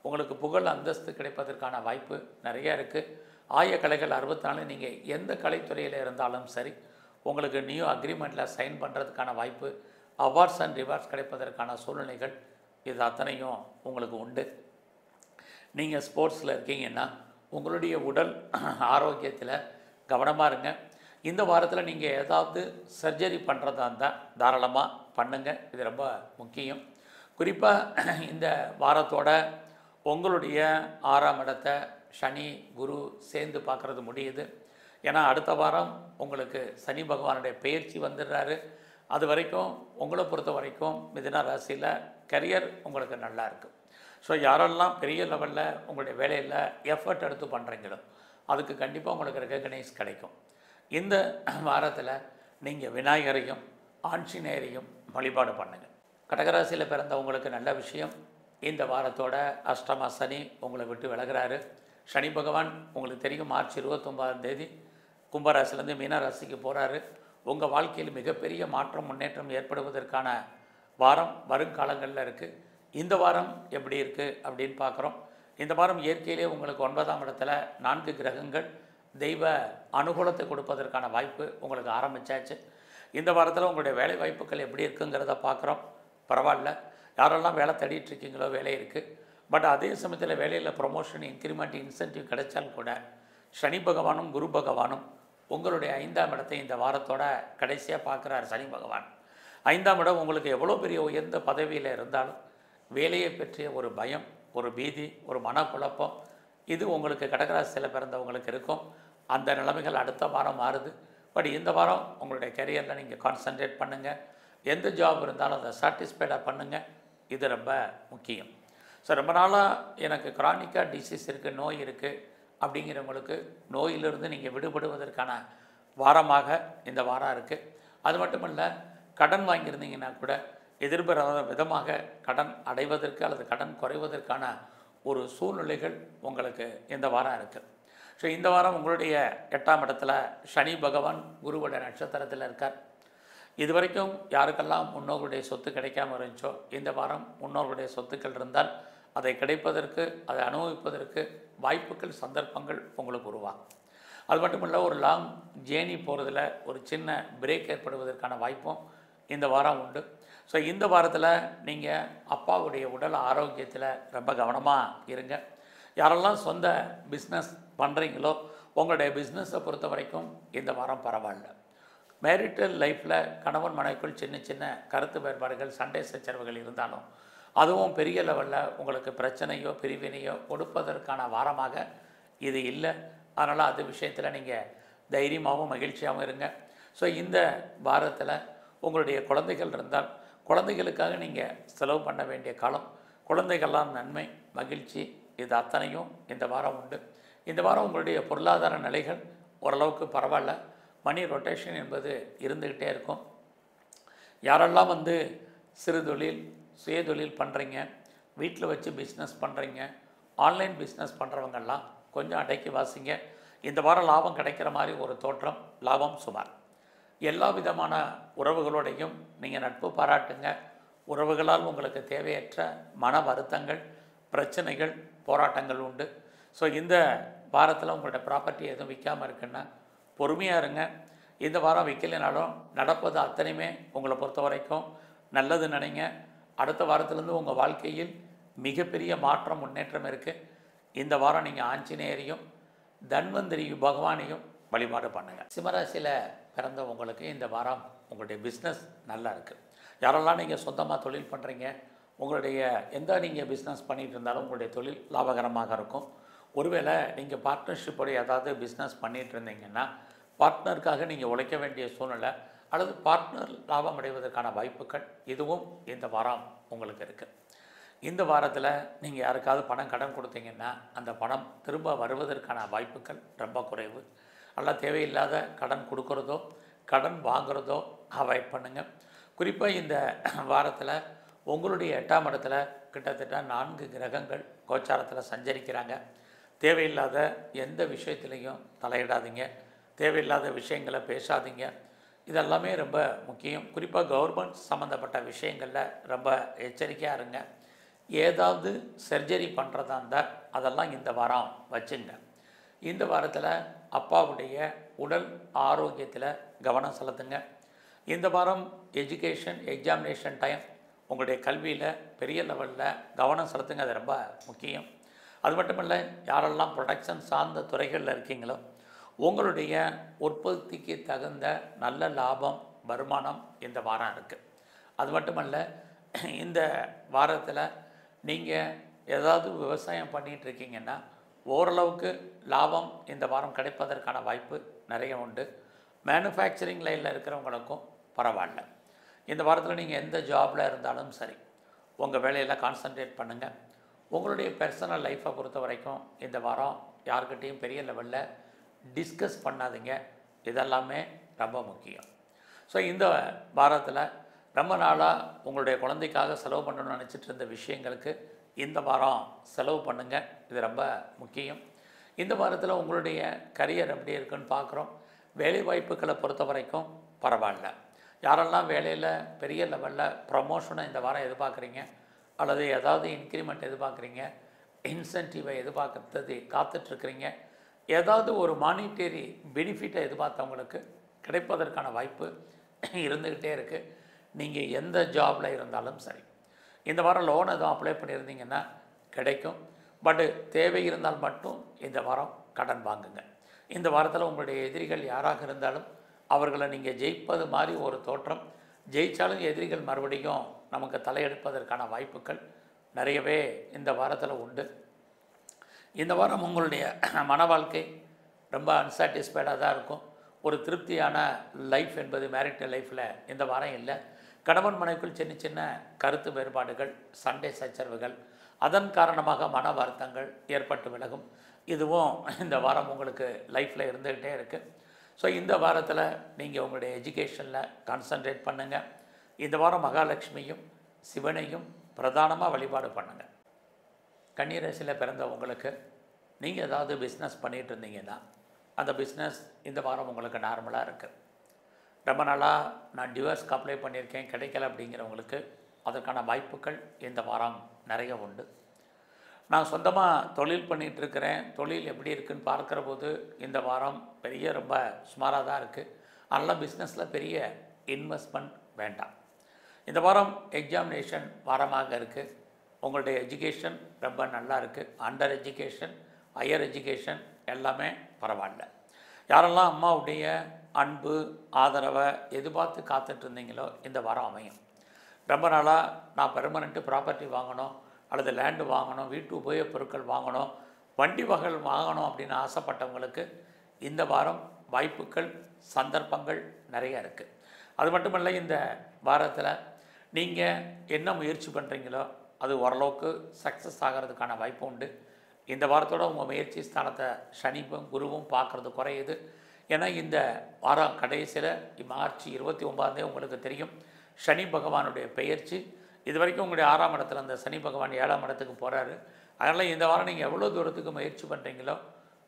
S1: உங்களுக்கு புகழ் அந்தஸ்து கிடைப்பதற்கான வாய்ப்பு நிறைய இருக்குது. கலைகள் 64 நீங்கள் எந்த கலைத்துறையில் இருந்தாலும் சரி உங்களுக்கு நியூ அக்ரிமெண்ட்டில் சைன் பண்ணுறதுக்கான வாய்ப்பு, அவார்ட்ஸ் அண்ட் ரிவார்ட்ஸ் கிடைப்பதற்கான சூழ்நிலைகள் இது அத்தனையும் உங்களுக்கு உண்டு. நீங்கள் ஸ்போர்ட்ஸில் இருக்கீங்கன்னா உங்களுடைய உடல் ஆரோக்கியத்தில் கவனமாக இருங்க. இந்த வாரத்தில் நீங்கள் ஏதாவது சர்ஜரி பண்ணுறதா இருந்தால் தாராளமாக பண்ணுங்கள், இது ரொம்ப முக்கியம். குறிப்பாக இந்த வாரத்தோட உங்களுடைய 6ஆம் இடத்தை சனி குரு சேர்ந்து பார்க்குறது முடியுது. ஏன்னா அடுத்த வாரம் உங்களுக்கு சனி பகவானுடைய பெயர்ச்சி வந்துடுறாரு. அது வரைக்கும் உங்களை பொறுத்த வரைக்கும் மிதுன ராசியில் கரியர் உங்களுக்கு நல்லா இருக்குது. ஸோ யாரெல்லாம் பெரிய லெவலில் உங்களுடைய வேலையில் எஃபர்ட் எடுத்து பண்ணுறீங்களோ அதுக்கு கண்டிப்பாக உங்களுக்கு ரெகக்னைஸ் கிடைக்கும். இந்த வாரத்தில் நீங்கள் விநாயகரையும் ஆஞ்சநேயரையும் வழிபாடு பண்ணுங்கள். கடகராசியில் பிறந்தவங்களுக்கு நல்ல விஷயம், இந்த வாரத்தோட அஷ்டம சனி உங்களை விட்டு விலகிறாரு. சனி பகவான் உங்களுக்கு தெரியும் மார்ச் 29ஆம் தேதி கும்பராசிலேருந்து மீனராசிக்கு போகிறாரு. உங்கள் வாழ்க்கையில் மிகப்பெரிய மாற்றம் முன்னேற்றம் ஏற்படுவதற்கான வாரம் வருங்காலங்களில் இருக்குது. இந்த வாரம் எப்படி இருக்குது அப்படின்னு பார்க்குறோம். இந்த வாரம் இயற்கையிலே உங்களுக்கு 9ஆம் இடத்துல 4 கிரகங்கள் தெய்வ அனுகூலத்தை கொடுப்பதற்கான வாய்ப்பு உங்களுக்கு ஆரம்பித்தாச்சு. இந்த வாரத்தில் உங்களுடைய வேலை வாய்ப்புகள் எப்படி இருக்குங்கிறத பார்க்குறோம். பரவாயில்ல, யாரெல்லாம் வேலை தேடிட்டு இருக்கீங்களோ வேலை இருக்குது. பட் அதே சமயத்தில் வேலையில் ப்ரொமோஷன், இன்க்ரிமெண்ட், இன்சென்டிவ் கிடைச்சால் கூட சனி பகவானும் குரு பகவானும் உங்களுடைய 5ஆம் இடத்தை இந்த வாரத்தோட கடைசியாக பார்க்குறாரு. சனி பகவான் 5ஆம் இடம் உங்களுக்கு எவ்வளோ பெரிய உயர்ந்த பதவியில் இருந்தாலும் வேலையை பற்றிய ஒரு பயம், ஒரு பீதி, ஒரு மனக்குழப்பம் இது உங்களுக்கு கடகராசியில் பிறந்தவங்களுக்கு இருக்கும். அந்த நிலைமைகள் அடுத்த வாரம் மாறுது. பட் இந்த வாரம் உங்களுடைய கெரியரில் நீங்கள் கான்சன்ட்ரேட் பண்ணுங்கள். எந்த ஜாப் இருந்தாலும் அதை சாட்டிஸ்ஃபைடாக பண்ணுங்கள், இது ரொம்ப முக்கியம். ஸோ ரொம்ப நாளாக எனக்கு கிரானிக்காக டிசீஸ் இருக்குது, நோய் இருக்குது அப்படிங்கிறவங்களுக்கு நோயிலிருந்து நீங்கள் விடுபடுவதற்கான வாரமாக இந்த வாரம் இருக்குது. அது மட்டும் இல்லை, கடன் வாங்கியிருந்தீங்கன்னா கூட எதிர்பாராத விதமாக கடன் அடைவதற்கு அல்லது கடன் குறைவதற்கான ஒரு சூழ்நிலைகள் உங்களுக்கு இந்த வாரம் இருக்குது. ஸோ இந்த வாரம் உங்களுடைய 8ஆம் இடத்துல சனி பகவான் குருவுடைய நட்சத்திரத்தில் இருக்கார். இது வரைக்கும் யாருக்கெல்லாம் முன்னோர்களுடைய சொத்து கிடைக்காமல் இருந்துச்சோ இந்த வாரம் முன்னோர்களுடைய சொத்துக்கள் இருந்தால் அதை கிடைப்பதற்கு, அதை அனுபவிப்பதற்கு வாய்ப்புகள், சந்தர்ப்பங்கள் உங்களுக்கு உருவாகும். அது மட்டும் இல்லை, ஒரு லாங் ஜேர்னி போகிறதுல ஒரு சின்ன பிரேக் ஏற்படுவதற்கான வாய்ப்பும் இந்த வாரம் உண்டு. ஸோ இந்த வாரத்தில் நீங்கள் அப்பாவுடைய உடல் ஆரோக்கியத்தில் ரொம்ப கவனமாக இருங்க. யாரெல்லாம் சொந்த பிஸ்னஸ் பண்ணுறீங்களோ உங்களுடைய பிஸ்னஸை பொறுத்த வரைக்கும் இந்த வாரம் பரவாயில்ல. மேரிட்டல் லைஃப்பில் கணவன் மனைவிக்குள் சின்ன சின்ன கருத்து வேறுபாடுகள், சண்டை சச்சரவுகள் இருந்தாலும் அதுவும் பெரிய லெவலில் உங்களுக்கு பிரச்சனையோ பிரிவினையோ கொடுப்பதற்கான வாரமாக இது இல்லை. அதனால் அது விஷயத்தில் நீங்கள் தைரியமாகவும் மகிழ்ச்சியாகவும் இருங்க. ஸோ இந்த வாரத்தில் உங்களுடைய குழந்தைகள் இருந்தால் குழந்தைகளுக்காக நீங்கள் செலவு பண்ண வேண்டிய காலம். குழந்தைகள்லாம் நன்மை, மகிழ்ச்சி இது அத்தனையும் இந்த வாரம் உண்டு. இந்த வாரம் உங்களுடைய பொருளாதார நிலைகள் ஓரளவுக்கு பரவாயில்ல. மணி ரொட்டேஷன் என்பது இருந்துக்கிட்டே இருக்கும். யாரெல்லாம் சிறு தொழில், சுய தொழில் பண்ணுறீங்க, வீட்டில் வச்சு பிஸ்னஸ் பண்ணுறீங்க, ஆன்லைன் பிஸ்னஸ் பண்ணுறவங்கெல்லாம் கொஞ்சம் அடக்கி வாசிங்க. இந்த வாரம் லாபம் கிடைக்கிற மாதிரி ஒரு தோற்றம், லாபம் சுமார். எல்லா விதமான உறவுகளோடையும் நீங்கள் நட்பு பாராட்டுங்க. உறவுகளால் உங்களுக்கு தேவையற்ற மன வருத்தங்கள், பிரச்சனைகள், போராட்டங்கள் உண்டு. ஸோ இந்த வாரத்தில் உங்களோட ப்ராப்பர்ட்டி எதுவும் விற்காமல் இருக்குன்னா பொறுமையாக இருங்க. இந்த வாரம் விற்கலைனாலும் நடப்பது அத்தனையுமே உங்களை பொறுத்த வரைக்கும் நல்லது நினைங்க. அடுத்த வாரத்திலேருந்து உங்கள் வாழ்க்கையில் மிகப்பெரிய மாற்றம் முன்னேற்றம் இருக்குது. இந்த வாரம் நீங்கள் ஆஞ்சநேயரையும் தன்வந்திரி பகவானையும் வழிபாடு பண்ணுங்கள். சிம்மராசியில் பிறந்த உங்களுக்கு இந்த வாரம் உங்களுடைய பிஸ்னஸ் நல்லா இருக்குது. யாரெல்லாம் நீங்கள் சொந்தமாக தொழில் பண்ணுறீங்க, உங்களுடைய நீங்கள் பிஸ்னஸ் பண்ணிகிட்டு இருந்தாலும் உங்களுடைய தொழில் லாபகரமாக இருக்கும். ஒருவேளை நீங்கள் பார்ட்னர்ஷிப்போடைய ஏதாவது பிஸ்னஸ் பண்ணிகிட்டு இருந்தீங்கன்னா பார்ட்னருக்காக நீங்கள் உழைக்க வேண்டிய சூழ்நிலை அல்லது பார்ட்னர் லாபம் அடைவதற்கான வாய்ப்புகள் இதுவும் இந்த வாரம் உங்களுக்கு இருக்குது. இந்த வாரத்தில் நீங்கள் யாருக்காவது பணம் கடன் கொடுத்தீங்கன்னா அந்த பணம் திரும்ப வருவதற்கான வாய்ப்புகள் ரொம்ப குறைவு. அல்ல தேவையில்லாத கடன் கொடுக்குறதோ கடன் வாங்குறதோ அவாய்ட் பண்ணுங்கள். குறிப்பாக இந்த வாரத்தில் உங்களுடைய 8ஆம் இடத்துல கிட்டத்தட்ட 4 கிரகங்கள் கோச்சாரத்தில் சஞ்சரிக்கிறாங்க. தேவையில்லாத எந்த விஷயத்துலையும் தலையிடாதீங்க, தேவையில்லாத விஷயங்களை பேசாதீங்க. இதெல்லாமே ரொம்ப முக்கியம். குறிப்பாக கவர்மெண்ட் சம்மந்தப்பட்ட விஷயங்களில் ரொம்ப எச்சரிக்கையாக இருங்க. ஏதாவது சர்ஜரி பண்ணுறதா இருந்தால் அதெல்லாம் இந்த வாரம் வச்சுங்க. இந்த வாரத்தில் அப்பாவுடைய உடல் ஆரோக்கியத்தில் கவனம் செலுத்துங்க. இந்த வாரம் எஜுகேஷன் எக்ஸாமினேஷன் டைம், உங்களுடைய கல்வியில் பெரிய லெவலில் கவனம் செலுத்துங்க. அது ரொம்ப முக்கியம். அது மட்டும் இல்லை, யாரெல்லாம் ப்ரொடக்ஷன் சார்ந்த துறைகளில் இருக்கீங்களோ உங்களுடைய உற்பத்திக்கு தகுந்த நல்ல லாபம் வருமானம் இந்த வாரம் இருக்குது. அது மட்டுமல்ல, இந்த வாரத்தில் நீங்கள் ஏதாவது விவசாயம் பண்ணிகிட்டு இருக்கீங்கன்னா ஓரளவுக்கு லாபம் இந்த வாரம் கிடைப்பதற்கான வாய்ப்பு நிறைய உண்டு. மேனுஃபேக்சரிங் லைனில் இருக்கிறவங்களுக்கும் பரவாயில்ல. இந்த வாரத்தில் நீங்கள் எந்த ஜாபில் இருந்தாலும் சரி உங்கள் வேலையில் கான்சன்ட்ரேட் பண்ணுங்கள். உங்களுடைய பர்சனல் லைஃப்பை பொறுத்த வரைக்கும் இந்த வாரம் யார்கிட்டையும் பெரிய லெவலில் டிஸ்கஸ் பண்ணாதீங்க. இதெல்லாமே ரொம்ப முக்கியம். ஸோ இந்த வாரத்தில் ரொம்ப நாளாக உங்களுடைய குழந்தைக்காக செலவு பண்ணணும்னு நினச்சிட்டு இருந்த விஷயங்களுக்கு இந்த வாரம் செலவு பண்ணுங்கள். இது ரொம்ப முக்கியம். இந்த வாரத்தில் உங்களுடைய கரியர் எப்படி இருக்குன்னு பார்க்குறோம். வேலை வாய்ப்புகளை பொறுத்த வரைக்கும் பரவாயில்ல. யாரெல்லாம் வேலையில் பெரிய லெவலில் ப்ரமோஷனை இந்த வாரம் எதிர்பார்க்குறீங்க அல்லது ஏதாவது இன்க்ரிமெண்ட் எதிர்பார்க்குறீங்க, இன்சென்டிவை எதிர்பார்க்கறது காத்துட்ருக்குறீங்க, ஏதாவது ஒரு மானிட்டரி பெனிஃபிட்டை எதிர்பார்த்தவங்களுக்கு கிடைப்பதற்கான வாய்ப்பு இருந்துக்கிட்டே இருக்குது. நீங்கள் எந்த ஜாபில் இருந்தாலும் சரி இந்த வாரம் லோன் எதுவும் அப்ளை பண்ணியிருந்தீங்கன்னா கிடைக்கும். பட்டு தேவை இருந்தால் மட்டும் இந்த வாரம் கடன் வாங்குங்க. இந்த வாரத்தில் உங்களுடைய எதிரிகள் யாராக இருந்தாலும் அவர்களை நீங்கள் ஜெயிப்பது மாதிரி ஒரு தோற்றம். ஜெயித்தாலும் எதிரிகள் மறுபடியும் நமக்கு தலையெடுப்பதற்கான வாய்ப்புகள் நிறையவே இந்த வாரத்தில் உண்டு. இந்த வாரம் உங்களுடைய மன வாழ்க்கை ரொம்ப அன்சாட்டிஸ்ஃபைடாக தான் இருக்கும். ஒரு திருப்தியான லைஃப் என்பது மேரிட்டல் லைஃப்பில் இந்த வாரம் இல்லை. கணவன் மனைவிக்குள் சின்ன சின்ன கருத்து வேறுபாடுகள், சண்டை சச்சரவுகள், அதன் காரணமாக மன வருத்தங்கள் ஏற்பட்டு விலகும். இதுவும் இந்த வாரம் உங்களுக்கு லைஃப்பில் இருந்துக்கிட்டே இருக்குது. ஸோ இந்த வாரத்தில் நீங்கள் உங்களுடைய எஜுகேஷனில் கான்சன்ட்ரேட் பண்ணுங்கள். இந்த வாரம் மகாலட்சுமியும் சிவனையும் பிரதானமாக வழிபாடு பண்ணுங்கள். கன்னிராசியில் பிறந்த உங்களுக்கு நீங்கள் ஏதாவது பிஸ்னஸ் பண்ணிகிட்டு இருந்தீங்கன்னா அந்த பிஸ்னஸ் இந்த வாரம் உங்களுக்கு நார்மலாக இருக்குது. ரொம்ப நாளாக நான் டிவோர்ஸ்க்கு அப்ளை பண்ணியிருக்கேன் கிடைக்கல அப்படிங்கிறவங்களுக்கு அதற்கான வாய்ப்புகள் இந்த வாரம் நிறைய உண்டு. நான் சொந்தமாக தொழில் பண்ணிகிட்ருக்கிறேன், தொழில் எப்படி இருக்குதுன்னு பார்க்குற போது இந்த வாரம் ரொம்ப சுமாராக தான் இருக்குது. அதனால் பிஸ்னஸில் பெரிய இன்வெஸ்ட்மெண்ட் வேண்டாம். இந்த வாரம் எக்ஸாமினேஷன் வாரமாக இருக்குது. உங்களுடைய எஜுகேஷன் ரொம்ப நல்லா இருக்குது. அண்டர் எஜுகேஷன், ஹையர் எஜுகேஷன் எல்லாமே பரவாயில்ல. யாரெல்லாம் அம்மாவுடைய அன்பு ஆதரவை எதிர்பார்த்து காத்துட்டு இருந்தீங்களோ இந்த வாரம் அமையும். ரொம்ப நாளாக நான் பெர்மனெண்ட்டு ப்ராப்பர்ட்டி வாங்கணும் அல்லது லேண்டு வாங்கணும், வீட்டு உபயோகப் பொருட்கள் வாங்கணும், வண்டி வகைகள் வாங்கணும் அப்படின்னு ஆசைப்பட்டவங்களுக்கு இந்த வாரம் வாய்ப்புகள் சந்தர்ப்பங்கள் நிறைய இருக்குது. அது மட்டுமல்ல, இந்த வாரத்தில் நீங்கள் என்ன முயற்சி பண்ணுறீங்களோ அது ஓரளவுக்கு சக்ஸஸ் ஆகிறதுக்கான வாய்ப்பு உண்டு. இந்த வாரத்தோட உங்கள் முயற்சி ஸ்தானத்தை சனியும் குருவும் பார்க்குறது குறையுது. ஏன்னா இந்த வாரம் கடைசியில் மார்ச் 29 உங்களுக்கு தெரியும் சனி பகவானுடைய பெயர்ச்சி. இது வரைக்கும் உங்களுடைய 6ஆம் இடத்துல அந்த சனி பகவான் 7ஆம் இடத்துக்கு போகிறாரு. அதனால் இந்த வாரம் நீங்கள் எவ்வளோ தூரத்துக்கு முயற்சி பண்ணுறீங்களோ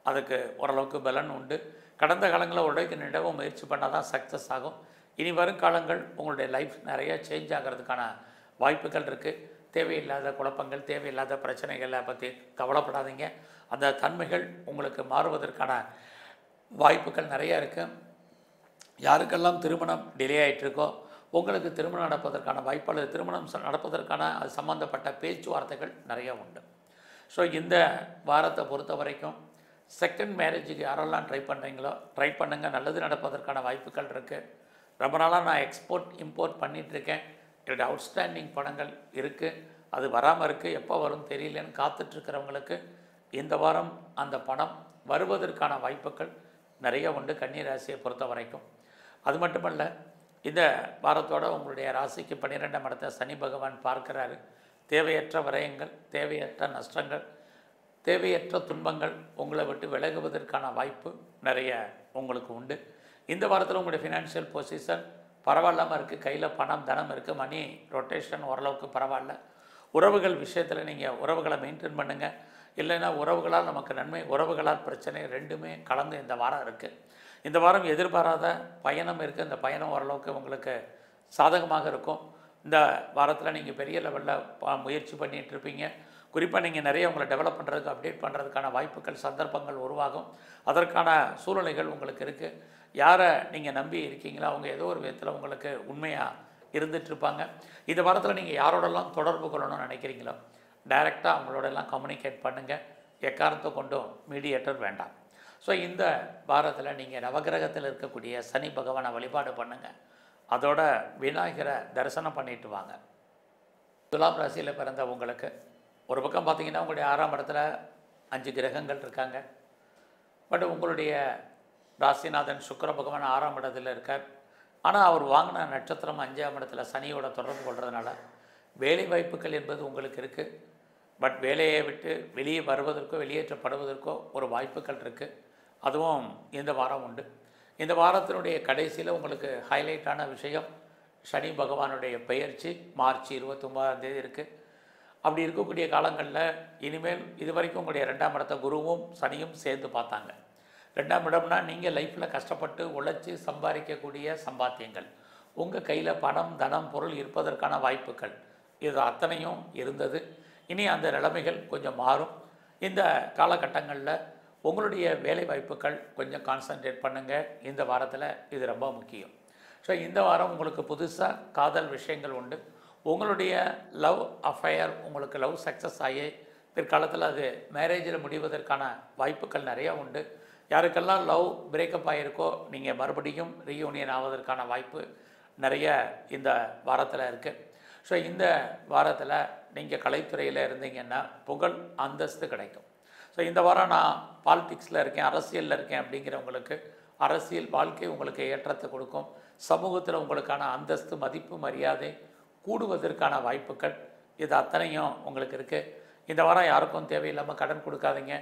S1: அதுக்கு ஓரளவுக்கு பலன் உண்டு. கடந்த காலங்களில் உடைக்கு நிடவும் முயற்சி பண்ணால் தான் சக்ஸஸ் ஆகும். இனி வரும் காலங்கள் உங்களுடைய லைஃப் நிறையா சேஞ்ச் ஆகிறதுக்கான வாய்ப்புகள் இருக்குது. தேவையில்லாத குழப்பங்கள், தேவையில்லாத பிரச்சனைகளை பற்றி கவலைப்படாதீங்க. அந்த தன்மைகள் உங்களுக்கு மாறுவதற்கான வாய்ப்புகள் நிறையா இருக்குது. யாருக்கெல்லாம் திருமணம் டிலே ஆகிட்டுருக்கோ உங்களுக்கு திருமணம் நடப்பதற்கான வாய்ப்பு அல்லது திருமணம் நடப்பதற்கான அது சம்மந்தப்பட்ட பேச்சுவார்த்தைகள் நிறைய உண்டு. ஸோ இந்த வாரத்தை பொறுத்த வரைக்கும் செகண்ட் மேரேஜுக்கு யாரெல்லாம் ட்ரை பண்ணுறீங்களோ ட்ரை பண்ணுங்கள், நல்லது நடப்பதற்கான வாய்ப்புகள் இருக்குது. ரொம்ப நாளாக நான் எக்ஸ்போர்ட் இம்போர்ட் பண்ணிகிட்ருக்கேன், என்னுடைய அவுட்ஸ்டாண்டிங் பணங்கள் இருக்குது, அது வராமல் இருக்குது, எப்போ வரும் தெரியலன்னு காத்துட்ருக்கிறவங்களுக்கு இந்த வாரம் அந்த பணம் வருவதற்கான வாய்ப்புகள் நிறைய உண்டு கன்னி ராசியை பொறுத்த வரைக்கும். அது மட்டுமல்ல, இந்த வாரத்தோட உங்களுடைய ராசிக்கு 12ஆம் இடத்தை சனி பகவான் பார்க்குறாரு. தேவையற்ற விரயங்கள், தேவையற்ற நஷ்டங்கள், தேவையற்ற துன்பங்கள் உங்களை விட்டு விலகுவதற்கான வாய்ப்பு நிறைய உங்களுக்கு உண்டு. இந்த வாரத்தில் உங்களுடைய ஃபினான்ஷியல் பொசிஷன் பரவாயில்லாமல் இருக்குது, கையில் பணம் தனம் இருக்குது, மணி ரொட்டேஷன் ஓரளவுக்கு பரவாயில்ல. உறவுகள் விஷயத்தில் நீங்கள் உறவுகளை மெயின்டைன் பண்ணுங்கள், இல்லைன்னா உறவுகளால் நமக்கு நன்மை, உறவுகளால் பிரச்சனை, ரெண்டுமே கலந்து இந்த வாரம் இருக்குது. இந்த வாரம் எதிர்பாராத பயணம் இருக்குது, இந்த பயணம் ஓரளவுக்கு உங்களுக்கு சாதகமாக இருக்கும். இந்த வாரத்தில் நீங்கள் பெரிய லெவலில் முயற்சி பண்ணிகிட்டு இருப்பீங்க. குறிப்பாக நீங்கள் நிறைய உங்களை டெவலப் பண்ணுறதுக்கு, அப்டேட் பண்ணுறதுக்கான வாய்ப்புகள், சந்தர்ப்பங்கள் உருவாகும். அதற்கான சூழ்நிலைகள் உங்களுக்கு இருக்குது. யாரை நீங்கள் நம்பி இருக்கீங்களோ அவங்க ஏதோ ஒரு விதத்தில் உங்களுக்கு உண்மையாக இருந்துகிட்ருப்பாங்க. இந்த வாரத்தில் நீங்கள் யாரோடலாம் தொடர்பு கொள்ளணும்னு நினைக்கிறீங்களோ டைரெக்டாக அவங்களோடலாம் கம்யூனிகேட் பண்ணுங்கள், எக்காரணத்தை கொண்டும் மீடியேட்டர் வேண்டாம். ஸோ இந்த வாரத்தில் நீங்கள் நவகிரகத்தில் இருக்கக்கூடிய சனி பகவானை வழிபாடு பண்ணுங்கள், அதோட விநாயகரை தரிசனம் பண்ணிட்டு வாங்க. துலாம் ராசியில் பிறந்த உங்களுக்கு ஒரு பக்கம் பார்த்திங்கன்னா உங்களுடைய 6ஆம் இடத்துல 5 கிரகங்கள் இருக்காங்க. பட் உங்களுடைய ராசிநாதன் சுக்கிர பகவான் 6ஆம் இடத்துல இருக்கார். ஆனால் அவர் வாங்கின நட்சத்திரம் 5ஆம் இடத்துல சனியோட தொடர்பு கொள்றதுனால வேலை வாய்ப்புகள் என்பது உங்களுக்கு இருக்குது. பட் வேலையை விட்டு வெளியே வருவதற்கோ வெளியேற்றப்படுவதற்கோ ஒரு வாய்ப்புகள் இருக்குது. அதுவும் இந்த வாரம் உண்டு. இந்த வாரத்தினுடைய கடைசியில் உங்களுக்கு ஹைலைட்டான விஷயம் சனி பகவானுடைய பெயர்ச்சி மார்ச் 29ஆம் தேதி இருக்குது. அப்படி இருக்கக்கூடிய காலங்களில் இனிமேல் இது வரைக்கும் உங்களுடைய 2ஆம் இடத்த குருவும் சனியும் சேர்ந்து பார்த்தாங்க. 2ஆம் இடம்னா நீங்கள் லைஃப்பில் கஷ்டப்பட்டு உழைச்சி சம்பாதிக்கக்கூடிய சம்பாத்தியங்கள், உங்கள் கையில் பணம் தனம் பொருள் இருப்பதற்கான வாய்ப்புகள், இது அத்தனையும் இருந்தது. இனி அந்த நிலைமைகள் கொஞ்சம் மாறும். இந்த காலகட்டங்களில் உங்களுடைய வேலை வாய்ப்புகள் கொஞ்சம் கான்சன்ட்ரேட் பண்ணுங்கள். இந்த வாரத்தில் இது ரொம்ப முக்கியம். ஸோ இந்த வாரம் உங்களுக்கு புதுசாக காதல் விஷயங்கள் உண்டு. உங்களுடைய லவ் அஃபேர், உங்களுக்கு லவ் சக்ஸஸ் ஆகி பிற்காலத்தில் அது மேரேஜில் முடிவதற்கான வாய்ப்புகள் நிறையா உண்டு. யாருக்கெல்லாம் லவ் பிரேக்கப் ஆகிருக்கோ நீங்கள் மறுபடியும் ரீயூனியன் ஆவதற்கான வாய்ப்பு நிறைய இந்த வாரத்தில் இருக்குது. ஸோ இந்த வாரத்தில் நீங்கள் கலைத்துறையில் இருந்தீங்கன்னா புகழ் அந்தஸ்து கிடைக்கும். ஸோ இந்த வாரம் நான் பாலிடிக்ஸில் இருக்கேன், அரசியலில் இருக்கேன் அப்படிங்கிறவங்களுக்கு அரசியல் வாழ்க்கை உங்களுக்கு ஏற்றத்தை கொடுக்கும். சமூகத்தில் உங்களுக்கான அந்தஸ்து, மதிப்பு, மரியாதை கூடுவதற்கான வாய்ப்புகள் இது அத்தனையும் உங்களுக்கு இருக்குது. இந்த வாரம் யாருக்கும் தேவையில்லாமல் கடன் கொடுக்காதீங்க,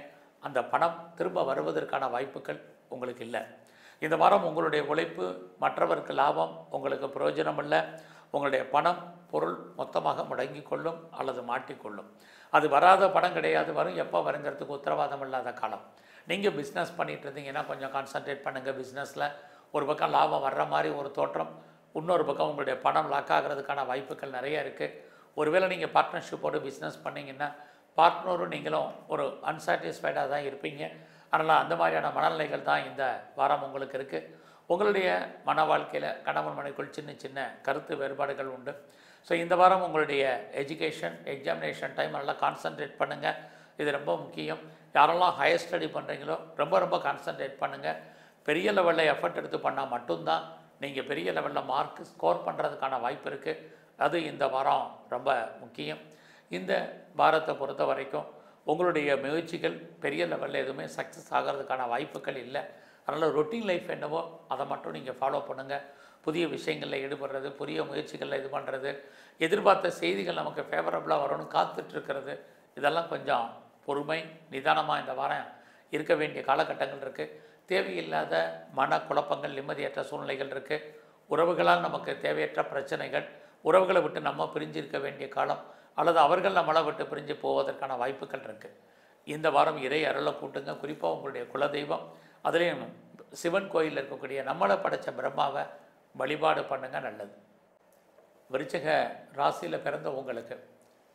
S1: அந்த பணம் திரும்ப வருவதற்கான வாய்ப்புகள் உங்களுக்கு இல்லை. இந்த வாரம் உங்களுடைய உழைப்பு மற்றவருக்கு லாபம், உங்களுக்கு பிரயோஜனம் இல்லை. உங்களுடைய பணம் பொருள் மொத்தமாக முடங்கி கொள்ளும் அல்லது மாட்டிக்கொள்ளும். அது வராத பணம் கிடையாது, வரும், எப்போ வருங்கிறதுக்கு உத்தரவாதம் இல்லாத காலம். நீங்கள் பிஸ்னஸ் பண்ணிகிட்டு இருந்தீங்கன்னா கொஞ்சம் கான்சன்ட்ரேட் பண்ணுங்கள். பிஸ்னஸில் ஒரு பக்கம் லாபம் வர்ற மாதிரி ஒரு தோற்றம், இன்னொரு பக்கம் உங்களுடைய பணம் லாக் ஆகிறதுக்கான வாய்ப்புகள் நிறைய இருக்குது. ஒருவேளை நீங்கள் பார்ட்னர்ஷிப்போடு பிஸ்னஸ் பண்ணிங்கன்னா பார்ட்னரும் நீங்களும் ஒரு அன்சாட்டிஸ்ஃபைடாக தான் இருப்பீங்க. அதனால் அந்த மாதிரியான மனநிலைகள் தான் இந்த வாரம் உங்களுக்கு இருக்குது. உங்களுடைய மன வாழ்க்கையில் கணவன் மனைவிக்குள் சின்ன சின்ன கருத்து வேறுபாடுகள் உண்டு. ஸோ இந்த வாரம் உங்களுடைய எஜுகேஷன், எக்ஸாமினேஷன் டைம் நல்லா கான்சன்ட்ரேட் பண்ணுங்கள், இது ரொம்ப முக்கியம். யாரெல்லாம் ஹையர் ஸ்டடி பண்ணுறீங்களோ ரொம்ப கான்சன்ட்ரேட் பண்ணுங்கள். பெரிய லெவலில் எஃபர்ட் எடுத்து பண்ணால் மட்டும்தான் நீங்கள் பெரிய லெவலில் மார்க் ஸ்கோர் பண்ணுறதுக்கான வாய்ப்பு இருக்குது. அது இந்த வாரம் ரொம்ப முக்கியம். இந்த வாரத்தை பொறுத்த வரைக்கும் உங்களுடைய முயற்சிகள் பெரிய லெவலில் எதுவுமே சக்ஸஸ் ஆகிறதுக்கான வாய்ப்புகள் இல்லை. அதனால் ரொட்டீன் லைஃப் என்னவோ அதை மட்டும் நீங்கள் ஃபாலோ பண்ணுங்கள். புதிய விஷயங்களில் ஈடுபடுறது, புதிய முயற்சிகளில் இது பண்ணுறது, எதிர்பார்த்த செய்திகள் நமக்கு ஃபேவரபுளாக வரணும்னு காத்துட்ருக்கிறது, இதெல்லாம் கொஞ்சம் பொறுமை நிதானமாக இந்த வாரம் இருக்க வேண்டிய காலகட்டங்கள் இருக்குது. தேவையில்லாத மன குழப்பங்கள், நிம்மதியற்ற சூழ்நிலைகள் இருக்குது. உறவுகளால் நமக்கு தேவையற்ற பிரச்சனைகள், உறவுகளை விட்டு நம்ம பிரிஞ்சிருக்க வேண்டிய காலம், அல்லது அவர்கள் நம்மளை விட்டு பிரிஞ்சு போவதற்கான வாய்ப்புகள் இருக்குது. இந்த வாரம் இறை அருளை கூட்டுங்க. குறிப்பாக உங்களுடைய குலதெய்வம், அதுலேயும் சிவன் கோயிலில் இருக்கக்கூடிய நம்மளை படைத்த பிரம்மாவை வழிபாடு பண்ணுங்கள், நல்லது. விருச்சிக ராசியில் பிறந்த உங்களுக்கு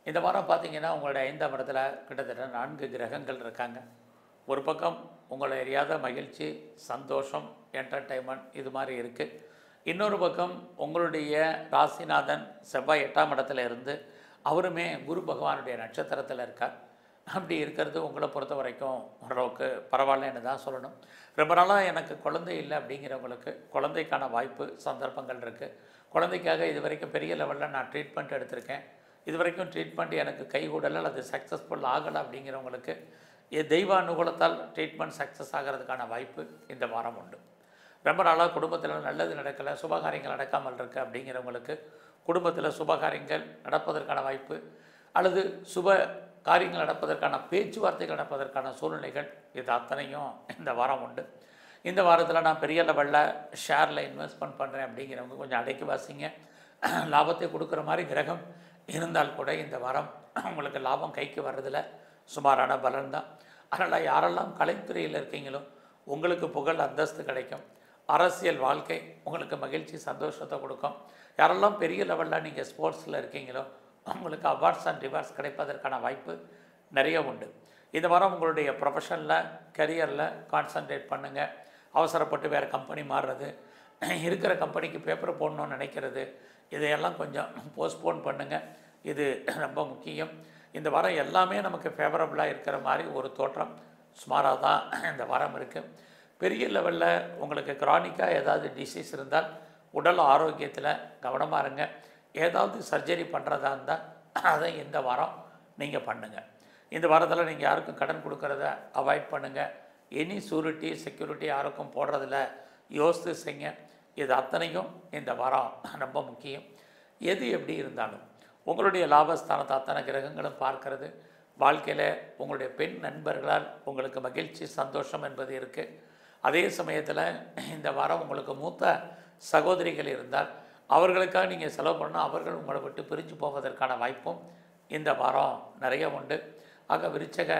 S1: இந்த வாரம் பார்த்திங்கன்னா உங்களுடைய 5ஆம் இடத்துல கிட்டத்தட்ட 4 கிரகங்கள் இருக்காங்க. ஒரு பக்கம் உங்களை அறியாத மகிழ்ச்சி, சந்தோஷம், என்டர்டைன்மெண்ட் இது மாதிரி இருக்குது. இன்னொரு பக்கம் உங்களுடைய ராசிநாதன் செவ்வாய் 8ஆம் இடத்துல இருந்து அவருமே குரு பகவானுடைய நட்சத்திரத்தில் இருக்கார். அப்படி இருக்கிறது உங்களை பொறுத்த வரைக்கும் ஓரளவுக்கு பரவாயில்லன்னு தான் சொல்லணும். ரொம்ப நாளாக எனக்கு குழந்தை இல்லை அப்படிங்கிறவங்களுக்கு குழந்தைக்கான வாய்ப்பு, சந்தர்ப்பங்கள் இருக்குது. குழந்தைக்காக இது வரைக்கும் பெரிய லெவலில் நான் ட்ரீட்மெண்ட் எடுத்திருக்கேன். இது வரைக்கும் ட்ரீட்மெண்ட் எனக்கு கைகூடலை அல்லது சக்ஸஸ்ஃபுல் ஆகலை அப்படிங்கிறவங்களுக்கு தெய்வ அனுகூலத்தால் ட்ரீட்மெண்ட் சக்ஸஸ் ஆகிறதுக்கான வாய்ப்பு இந்த வாரம் உண்டு. ரொம்ப நாளாக குடும்பத்தில் நல்லது நடக்கலை, சுபகாரியங்கள் நடக்காமல் இருக்குது அப்படிங்கிறவங்களுக்கு குடும்பத்தில் சுபகாரியங்கள் நடப்பதற்கான வாய்ப்பு அல்லது சுப காரியங்கள் நடப்பதற்கான பேச்சுவார்த்தைகள் நடப்பதற்கான சூழ்நிலைகள் இது அத்தனையும் இந்த வாரம் உண்டு. இந்த வாரத்தில் நான் பெரிய லெவலில் ஷேரில் இன்வெஸ்ட்மெண்ட் பண்ணுறேன் அப்படிங்கிறவங்க கொஞ்சம் அடக்கி வாசிங்க. லாபத்தை கொடுக்குற மாதிரி கிரகம் இருந்தால் கூட இந்த வாரம் உங்களுக்கு லாபம் கைக்கு வர்றதில் சுமாரான பலன் தான். அதனால் யாரெல்லாம் கலைத்துறையில் இருக்கீங்களோ உங்களுக்கு புகழ் அந்தஸ்து கிடைக்கும். அரசியல் வாழ்க்கை உங்களுக்கு மகிழ்ச்சி சந்தோஷத்தை கொடுக்கும். யாரெல்லாம் பெரிய லெவலில் நீங்கள் ஸ்போர்ட்ஸில் இருக்கீங்களோ உங்களுக்கு அவார்ட்ஸ் அண்ட் ரிவார்ட்ஸ் கிடைப்பதற்கான வாய்ப்பு நிறைய உண்டு. இந்த வாரம் உங்களுடைய ப்ரொஃபஷனில் கரியரில் கான்சன்ட்ரேட் பண்ணுங்கள். அவசரப்பட்டு வேறு கம்பெனி மாறுறது, இருக்கிற கம்பெனிக்கு பேப்பர் போடணும்னு நினைக்கிறது, இதையெல்லாம் கொஞ்சம் போஸ்ட்போன் பண்ணுங்கள். இது ரொம்ப முக்கியம். இந்த வாரம் எல்லாமே நமக்கு ஃபேவரபுளாக இருக்கிற மாதிரி ஒரு தோற்றம் சுமாராக தான் இந்த வாரம் இருக்குது. பெரிய லெவலில் உங்களுக்கு க்ரானிக்காக ஏதாவது டிசீஸ் இருந்தால் உடல் ஆரோக்கியத்தில் கவனமாக இருங்க. ஏதாவது சர்ஜரி பண்ணுறதா இருந்தால் அதை இந்த வாரம் நீங்கள் பண்ணுங்கள். இந்த வாரத்தில் நீங்கள் யாருக்கும் கடன் கொடுக்கறத அவாய்ட் பண்ணுங்கள். எனி சூரிட்டி செக்யூரிட்டி யாருக்கும் போடுறதில்ல யோசித்து செய்யுங்க. இது அத்தனையும் இந்த வாரம் ரொம்ப முக்கியம். எது எப்படி இருந்தாலும் உங்களுடைய லாபஸ்தானத்தை அத்தனை கிரகங்களும் பார்க்கறது. வாழ்க்கையில் உங்களுடைய பெண் நண்பர்களால் உங்களுக்கு மகிழ்ச்சி சந்தோஷம் என்பது இருக்குது. அதே சமயத்தில் இந்த வாரம் உங்களுக்கு மூத்த சகோதரிகள் இருந்தால் அவர்களுக்காக நீங்கள் செலவு பண்ணால் அவர்கள் உங்களை விட்டு பிரிஞ்சு போவதற்கான வாய்ப்பும் இந்த வாரம் நிறைய உண்டு. ஆக விருச்சக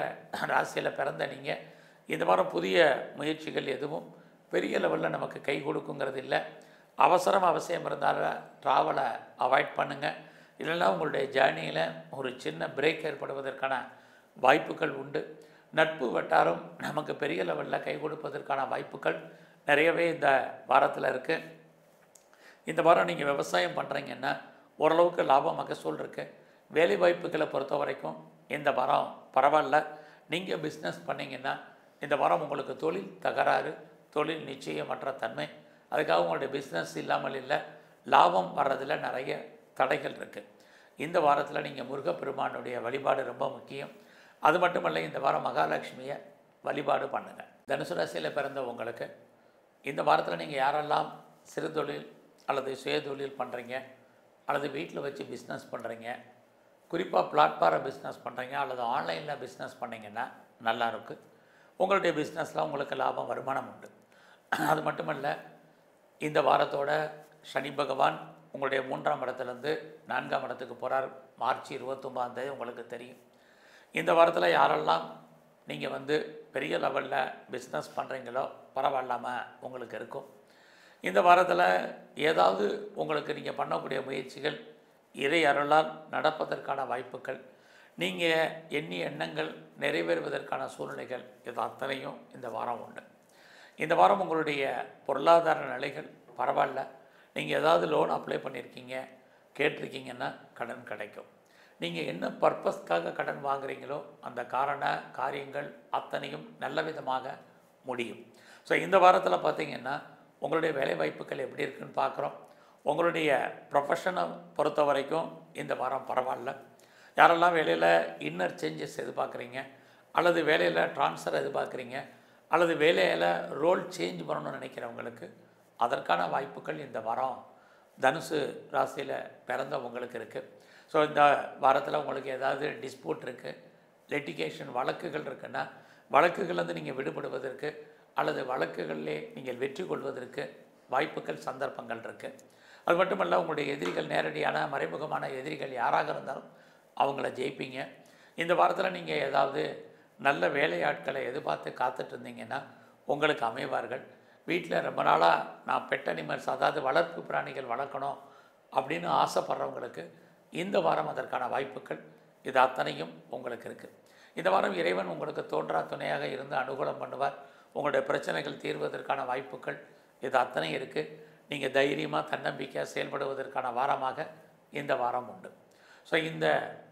S1: ராசியில் பிறந்த நீங்கள் இந்த வாரம் புதிய முயற்சிகள் எதுவும் பெரிய லெவலில் நமக்கு கை கொடுக்குங்கிறது இல்லை. அவசியம் இருந்தாலும் ட்ராவலை அவாய்ட் பண்ணுங்கள். இல்லைன்னா உங்களுடைய ஜேர்னியில் ஒரு சின்ன பிரேக் ஏற்படுவதற்கான வாய்ப்புகள் உண்டு. நட்பு வட்டாரம் நமக்கு பெரிய லெவலில் கை கொடுப்பதற்கான வாய்ப்புகள் நிறையவே இந்த வாரத்தில் இருக்குது. இந்த வாரம் நீங்கள் விவசாயம் பண்ணுறீங்கன்னா ஓரளவுக்கு லாபம் மகசூல் இருக்குது. வேலை வாய்ப்புகளை பொறுத்த வரைக்கும் இந்த வாரம் பரவாயில்ல. நீங்கள் பிஸ்னஸ் பண்ணிங்கன்னா இந்த வாரம் உங்களுக்கு தொழில் தகராறு, தொழில் நிச்சயமற்ற தன்மை, அதுக்காக உங்களுடைய பிஸ்னஸ் இல்லாமல் இல்லை, லாபம் வர்றதில் நிறைய தடைகள் இருக்குது. இந்த வாரத்தில் நீங்கள் முருகப்பெருமானுடைய வழிபாடு ரொம்ப முக்கியம். அது மட்டுமல்ல, இந்த வாரம் மகாலட்சுமியை வழிபாடு பண்ணுங்கள். தனுசு ராசியில் பிறந்த உங்களுக்கு இந்த வாரத்தில் நீங்கள் யாரெல்லாம் சிறு தொழில் அல்லது சுய தொழில் பண்ணுறீங்க அல்லது வீட்டில் வச்சு பிஸ்னஸ் பண்ணுறீங்க, குறிப்பாக பிளாட்ஃபார்ம் பிஸ்னஸ் பண்ணுறீங்க அல்லது ஆன்லைனில் பிஸ்னஸ் பண்ணிங்கன்னா நல்லா இருக்குது. உங்களுடைய பிஸ்னஸில் உங்களுக்கு லாபம் வருமானம் உண்டு. அது மட்டுமல்ல, இந்த வாரத்தோட சனி பகவான் உங்களுடைய 3ஆம் இடத்துலேருந்து 4ஆம் இடத்துக்கு போகிறார். மார்ச் 29ஆம் தேதி உங்களுக்கு தெரியும். இந்த வாரத்தில் யாரெல்லாம் நீங்கள் பெரிய லெவலில் பிஸ்னஸ் பண்ணுறீங்களோ பரவாயில்லாமல் உங்களுக்கு இருக்கும். இந்த வாரத்தில் ஏதாவது உங்களுக்கு நீங்கள் பண்ணக்கூடிய முயற்சிகள் இறை அருளால் நடப்பதற்கான வாய்ப்புகள், நீங்கள் எண்ணிய எண்ணங்கள் நிறைவேறுவதற்கான சூழ்நிலைகள் இது அத்தனையும் இந்த வாரம் உண்டு. இந்த வாரம் உங்களுடைய பொருளாதார நிலைகள் பரவாயில்ல. நீங்கள் ஏதாவது லோன் அப்ளை பண்ணியிருக்கீங்க, கேட்டிருக்கீங்கன்னா கடன் கிடைக்கும். நீங்கள் என்ன பர்பஸ்க்காக கடன் வாங்குறீங்களோ அந்த காரியங்கள் அத்தனையும் நல்ல விதமாக முடியும். ஸோ இந்த வாரத்தில் பார்த்திங்கன்னா உங்களுடைய வேலை வாய்ப்புகள் எப்படி இருக்குன்னு பார்க்குறோம். உங்களுடைய ப்ரொஃபஷனை பொறுத்த வரைக்கும் இந்த வாரம் பரவாயில்ல. யாரெல்லாம் வேலையில் இன்னர் சேஞ்சஸ் எதிர்பார்க்குறீங்க அல்லது வேலையில் ட்ரான்ஸ்ஃபர் எதிர்பார்க்குறீங்க அல்லது வேலையில் ரோல் சேஞ்ச் பண்ணணும்னு நினைக்கிறவங்களுக்கு அதற்கான வாய்ப்புகள் இந்த வாரம் தனுசு ராசியில் பிறந்தவங்களுக்கு இருக்குது. ஸோ இந்த வாரத்தில் உங்களுக்கு ஏதாவது டிஸ்பியூட் இருக்குது, லிட்டிகேஷன் வழக்குகள் இருக்குன்னா வழக்குகள்லேருந்து நீங்கள் விடுபடுவதற்கு அல்லது வழக்குகளிலே நீங்கள் வெற்றி கொள்வதற்கு வாய்ப்புகள் சந்தர்ப்பங்கள் இருக்குது. அது மட்டுமல்ல, உங்களுடைய எதிரிகள் நேரடியான மறைமுகமான எதிரிகள் யாராக இருந்தாலும் அவங்கள ஜெயிப்பீங்க. இந்த வாரத்தில் நீங்கள் ஏதாவது நல்ல வேலையாட்களை எதிர்பார்த்து காத்துட்டு இருந்தீங்கன்னா உங்களுக்கு அமைவார்கள். வீட்டில் ரொம்ப நாளாக நான் பெட் அனிமல்ஸ் அதாவது வளர்ப்பு பிராணிகள் வளர்க்கணும் அப்படின்னு ஆசைப்படுறவங்களுக்கு இந்த வாரம் அதற்கான வாய்ப்புகள் இது அத்தனையும் உங்களுக்கு இருக்குது. இந்த வாரம் இறைவன் உங்களுக்கு தோன்றா துணையாக இருந்து அனுகூலம் பண்ணுவார். உங்களுடைய பிரச்சனைகள் தீர்வதற்கான வாய்ப்புகள் இது அத்தனை இருக்குது. நீங்கள் தைரியமாக தன்னம்பிக்கையாக செயல்படுவதற்கான வாரமாக இந்த வாரம் உண்டு. ஸோ இந்த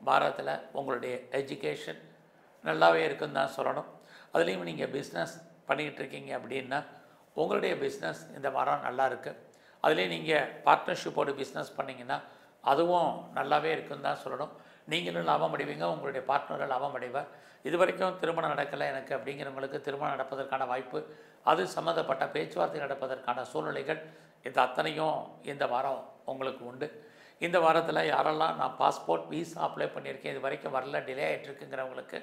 S1: வாரத்தில் உங்களுடைய எஜுகேஷன் நல்லாவே இருக்குன்னு தான் சொல்லணும். அதுலேயும் நீங்கள் பிஸ்னஸ் பண்ணிக்கிட்டு இருக்கீங்க அப்படின்னா உங்களுடைய பிஸ்னஸ் இந்த வாரம் நல்லா இருக்குது. அதுலேயும் நீங்கள் பார்ட்னர்ஷிப்போடு பிஸ்னஸ் பண்ணிங்கன்னா அதுவும் நல்லாவே இருக்குன்னு தான் சொல்லணும். நீங்களும் லாபம் அடைவீங்க, உங்களுடைய பார்ட்னரும் லாபம் அடைவார். இது வரைக்கும் திருமணம் நடக்கலை எனக்கு அப்படிங்கிறவங்களுக்கு திருமணம் நடப்பதற்கான வாய்ப்பு, அது சம்மந்தப்பட்ட பேச்சுவார்த்தை நடப்பதற்கான சூழ்நிலைகள் இது அத்தனையும் இந்த வாரம் உங்களுக்கு உண்டு. இந்த வாரத்தில் யாரெல்லாம் நான் பாஸ்போர்ட் வீசா அப்ளை பண்ணியிருக்கேன், இது வரைக்கும் வரல, டிலே ஆகிட்டுருக்குங்கிறவங்களுக்கு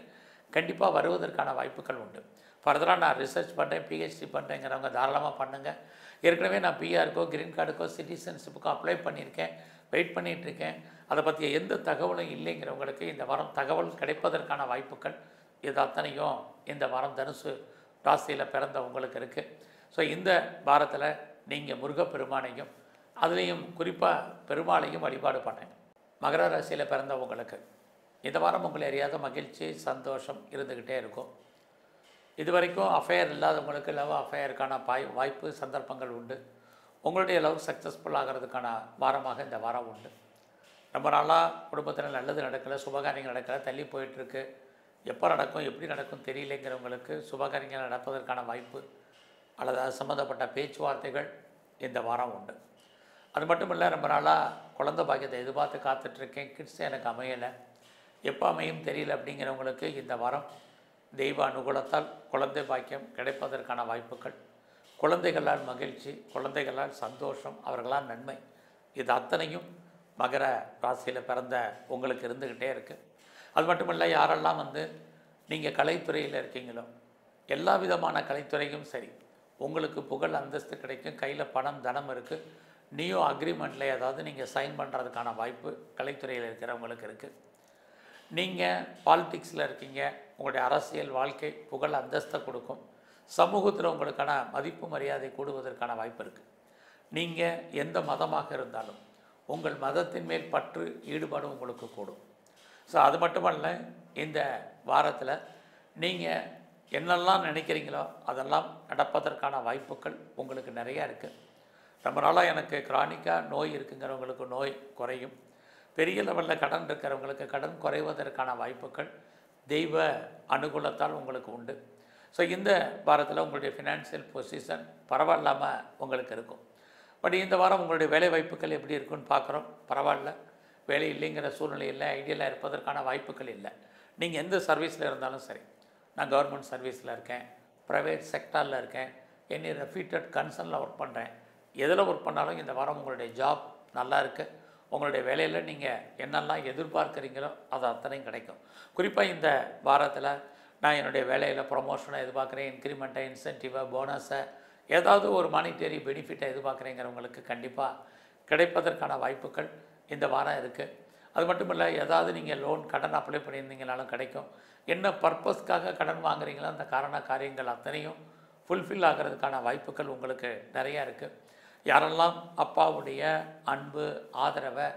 S1: கண்டிப்பாக வருவதற்கான வாய்ப்புகள் உண்டு. ஃபர்தராக நான் ரிசர்ச் பண்ணுறேன், பிஹெச்டி பண்ணுறேங்கிறவங்க தாராளமாக பண்ணுங்கள். ஏற்கனவே நான் பிஆருக்கோ கிரீன் கார்டுக்கோ சிட்டிசன்ஷிப்புக்கோ அப்ளை பண்ணியிருக்கேன், வெயிட் பண்ணிகிட்ருக்கேன், அதை பற்றிய எந்த தகவலும் இல்லைங்கிறவங்களுக்கு இந்த வாரம் தகவல் கிடைப்பதற்கான வாய்ப்புகள் இது அத்தனையும் இந்த வாரம் தனுசு ராசியில் பிறந்த உங்களுக்கு இருக்குது. ஸோ இந்த வாரத்தில் நீங்கள் முருகப்பெருமானையும் அதுலேயும் குறிப்பாக பெருமாளையும் வழிபாடு பண்ணுங்க. மகர ராசியில் பிறந்தவங்களுக்கு இந்த வாரம் உங்களை அறியாத மகிழ்ச்சி சந்தோஷம் இருந்துக்கிட்டே இருக்கும். இது வரைக்கும் அஃபேர் இல்லாதவங்களுக்கு லவ் அஃபேருக்கான வாய்ப்பு சந்தர்ப்பங்கள் உண்டு. உங்களுடைய லவ் சக்ஸஸ்ஃபுல் ஆகிறதுக்கான வாரமாக இந்த வாரம் உண்டு. ரொம்ப நாளாக குடும்பத்தில் நல்லது நடக்கலை, சுபகாரியங்கள் நடக்கலை, தள்ளி போயிட்டுருக்கு, எப்போ நடக்கும் எப்படி நடக்கும் தெரியலைங்கிறவங்களுக்கு சுபகாரியங்கள் நடப்பதற்கான வாய்ப்பு அல்லது அது சம்மந்தப்பட்ட பேச்சுவார்த்தைகள் இந்த வாரம் உண்டு. அது மட்டும் இல்லை, ரொம்ப நாளாக குழந்தை பாக்கியத்தை எதிர்பார்த்து காத்துட்ருக்கேன், கிட்ஸ் எனக்கு அமையலை, எப்போ அமையும் தெரியல அப்படிங்கிறவங்களுக்கு இந்த வாரம் தெய்வ அனுகூலத்தால் குழந்தை பாக்கியம் கிடைப்பதற்கான வாய்ப்புகள், குழந்தைகளால் மகிழ்ச்சி, குழந்தைகளால் சந்தோஷம், அவர்களால் நன்மை, இது அத்தனையும் மகர ராசியில் பிறந்த உங்களுக்கு இருந்துக்கிட்டே இருக்குது. அது மட்டும் இல்லை, யாரெல்லாம் நீங்கள் கலைத்துறையில் இருக்கீங்களோ எல்லா விதமான கலைத்துறையும் சரி, உங்களுக்கு புகழ் அந்தஸ்து கிடைக்கும், கையில் பணம் தனம் இருக்குது, நியூ அக்ரிமெண்ட்டில் ஏதாவது நீங்கள் சைன் பண்ணுறதுக்கான வாய்ப்பு கலைத்துறையில் இருக்கிறவங்களுக்கு இருக்குது. நீங்கள் பாலிடிக்ஸில் இருக்கீங்க, உங்களுடைய அரசியல் வாழ்க்கை புகழ் அந்தஸ்தை கொடுக்கும், சமூகத்தில் உங்களுக்கான மதிப்பு மரியாதை கூடுவதற்கான வாய்ப்பு இருக்குது. நீங்கள் எந்த மதமாக இருந்தாலும் உங்கள் மதத்தின் மேல் பற்று ஈடுபாடு உங்களுக்கு கூடும். ஸோ அது மட்டுமல்ல, இந்த வாரத்தில் நீங்கள் என்னெல்லாம் நினைக்கிறீங்களோ அதெல்லாம் நடப்பதற்கான வாய்ப்புகள் உங்களுக்கு நிறையா இருக்குது. ரொம்ப நாளாக எனக்கு கிரானிக்காக நோய் இருக்குங்கிறவங்களுக்கு நோய் குறையும், பெரிய லெவலில் கடன் இருக்கிறவங்களுக்கு கடன் குறைவதற்கான வாய்ப்புகள் தெய்வ அனுகூலத்தால் உங்களுக்கு உண்டு. ஸோ இந்த வாரத்தில் உங்களுடைய ஃபினான்ஷியல் பொசிஷன் பரவாயில்லாமல் உங்களுக்கு இருக்கும். பட் இந்த வாரம் உங்களுடைய வேலை வாய்ப்புகள் எப்படி இருக்குன்னு பார்க்குறோம். பரவாயில்ல, வேலை இல்லைங்கிற சூழ்நிலை இல்லை, ஐடியலாக இருப்பதற்கான வாய்ப்புகள் இல்லை. நீங்கள் எந்த சர்வீஸில் இருந்தாலும் சரி, நான் கவர்மெண்ட் சர்வீஸில் இருக்கேன், ப்ரைவேட் செக்டாரில் இருக்கேன், என்னை ரெஃப்யூட்டட் கன்சர்னில் ஒர்க் பண்ணுறேன், எதில் ஒர்க் பண்ணாலும் இந்த வாரம் உங்களுடைய ஜாப் நல்லா இருக்குது. உங்களுடைய வேலையில் நீங்கள் என்னெல்லாம் எதிர்பார்க்குறீங்களோ அது அத்தனையும் கிடைக்கும். குறிப்பாக இந்த வாரத்தில் நான் என்னுடைய வேலையில் ப்ரொமோஷனை எதிர்பார்க்குறேன், இன்க்ரிமெண்ட்டை, இன்சென்டிவை, போனஸை, ஏதாவது ஒரு மானிட்டரி பெனிஃபிட்டை எதிர்பார்க்குறேங்கிறவங்களுக்கு கண்டிப்பாக கிடைப்பதற்கான வாய்ப்புகள் இந்த வாரம் இருக்குது. அது மட்டும் இல்லை, ஏதாவது நீங்கள் லோன் கடன் அப்ளை பண்ணியிருந்தீங்கனாலும் கிடைக்கும். என்ன பர்பஸ்க்காக கடன் வாங்குறீங்களோ அந்த காரியங்கள் அத்தனையும் ஃபுல்ஃபில் ஆகிறதுக்கான வாய்ப்புகள் உங்களுக்கு நிறையா இருக்குது. யாரெல்லாம் அப்பாவுடைய அன்பு ஆதரவை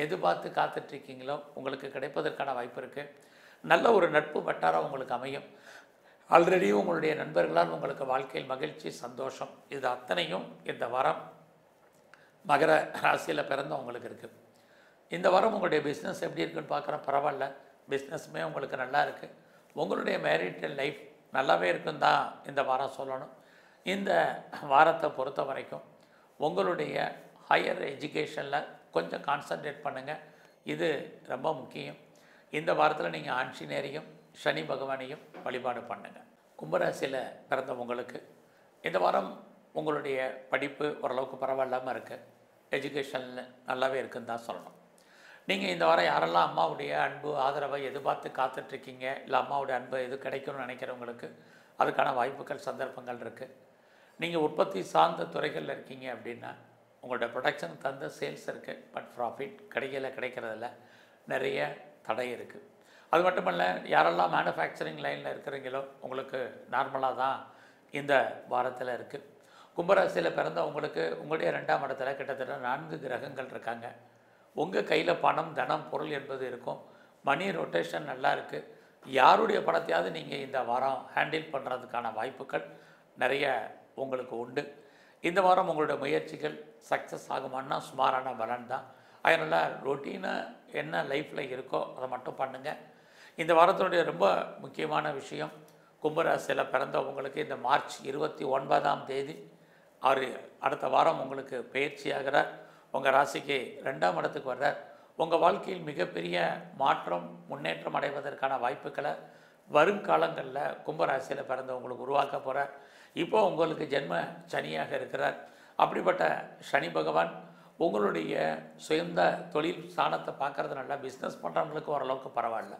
S1: எதிர்பார்த்து காத்துட்ருக்கீங்களோ உங்களுக்கு கிடைப்பதற்கான வாய்ப்பு இருக்குது. நல்ல ஒரு நட்பு வட்டாரம் உங்களுக்கு அமையும். ஆல்ரெடி உங்களுடைய நண்பர்களால் உங்களுக்கு வாழ்க்கையில் மகிழ்ச்சி சந்தோஷம், இது அத்தனையும் இந்த வாரம் மகர ராசியில் பிறந்த உங்களுக்கு இருக்குது. இந்த வாரம் உங்களுடைய பிஸ்னஸ் எப்படி இருக்குன்னு பார்க்குறோம். பரவாயில்ல, பிஸ்னஸுமே உங்களுக்கு நல்லா இருக்குது. உங்களுடைய மேரிட்டல் லைஃப் நல்லாவே இருக்குன்னு தான் இந்த வாரம் சொல்லணும். இந்த வாரத்தை பொறுத்த வரைக்கும் உங்களுடைய ஹையர் எஜுகேஷனில் கொஞ்சம் கான்சன்ட்ரேட் பண்ணுங்கள், இது ரொம்ப முக்கியம். இந்த வாரத்தில் நீங்கள் ஆஞ்சநேயரையும் சனி பகவானையும் வழிபாடு பண்ணுங்கள். கும்பராசியில் பிறந்த உங்களுக்கு இந்த வாரம் உங்களுடைய படிப்பு ஓரளவுக்கு பரவாயில்லாமல் இருக்குது, எஜுகேஷனில் நல்லாவே இருக்குன்னு தான் சொல்லணும். நீங்கள் இந்த வாரம் யாரெல்லாம் அம்மாவுடைய அன்பு ஆதரவை எதிர்பார்த்து காத்துட்ருக்கீங்க, இல்லை அம்மாவுடைய அன்பு எது கிடைக்கணும்னு நினைக்கிறவங்களுக்கு அதுக்கான வாய்ப்புகள் சந்தர்ப்பங்கள் இருக்குது. நீங்கள் உற்பத்தி சார்ந்த துறைகளில் இருக்கீங்க அப்படின்னா உங்களோட ப்ரொடக்ஷன் தந்த சேல்ஸ் இருக்குது, பட் ப்ராஃபிட் கிடைக்கிறதில்ல, நிறைய தடை இருக்குது. அது மட்டுமல்ல, யாரெல்லாம் மேனுஃபேக்சரிங் லைனில் இருக்கிறீங்களோ உங்களுக்கு நார்மலாக தான் இந்த வாரத்தில் இருக்குது. கும்பராசியில் பிறந்த உங்களுக்கு உங்களுடைய 2ஆம் இடத்துல கிட்டத்தட்ட 4 கிரகங்கள் இருக்காங்க. உங்கள் கையில் பணம் தனம் பொருள் என்பது இருக்கும். மணி ரொட்டேஷன் நல்லா இருக்குது. யாருடைய பணத்தையாவது நீங்கள் இந்த வாரம் ஹேண்டில் பண்ணுறதுக்கான வாய்ப்புகள் நிறைய உங்களுக்கு உண்டு. இந்த வாரம் உங்களுடைய முயற்சிகள் சக்ஸஸ் ஆகுமான்னா சுமாரான பலன் தான். அதனால் ரொட்டீனாக என்ன லைஃப்பில் இருக்கோ அதை மட்டும் பண்ணுங்கள். இந்த வாரத்தினுடைய ரொம்ப முக்கியமான விஷயம், கும்பராசியில் பிறந்தவங்களுக்கு இந்த மார்ச் 29ஆம் தேதி அவர் அடுத்த வாரம் உங்களுக்கு பயிற்சியாகிறார். உங்கள் ராசிக்கு 2ஆம் இடத்துக்கு வர்றார். உங்கள் வாழ்க்கையில் மிகப்பெரிய மாற்றம் முன்னேற்றம் அடைவதற்கான வாய்ப்புகளை வருங்காலங்களில் கும்பராசியில் பிறந்தவங்களுக்கு உருவாக்க போகிறார். இப்போ உங்களுக்கு ஜென்ம சனியாக இருக்கிறார். அப்படிப்பட்ட சனி பகவான் உங்களுடைய சொந்த தொழில் ஸ்தானத்தை பார்க்குறதுனால பிஸ்னஸ் பண்ணுறவங்களுக்கு ஓரளவுக்கு பரவாயில்ல.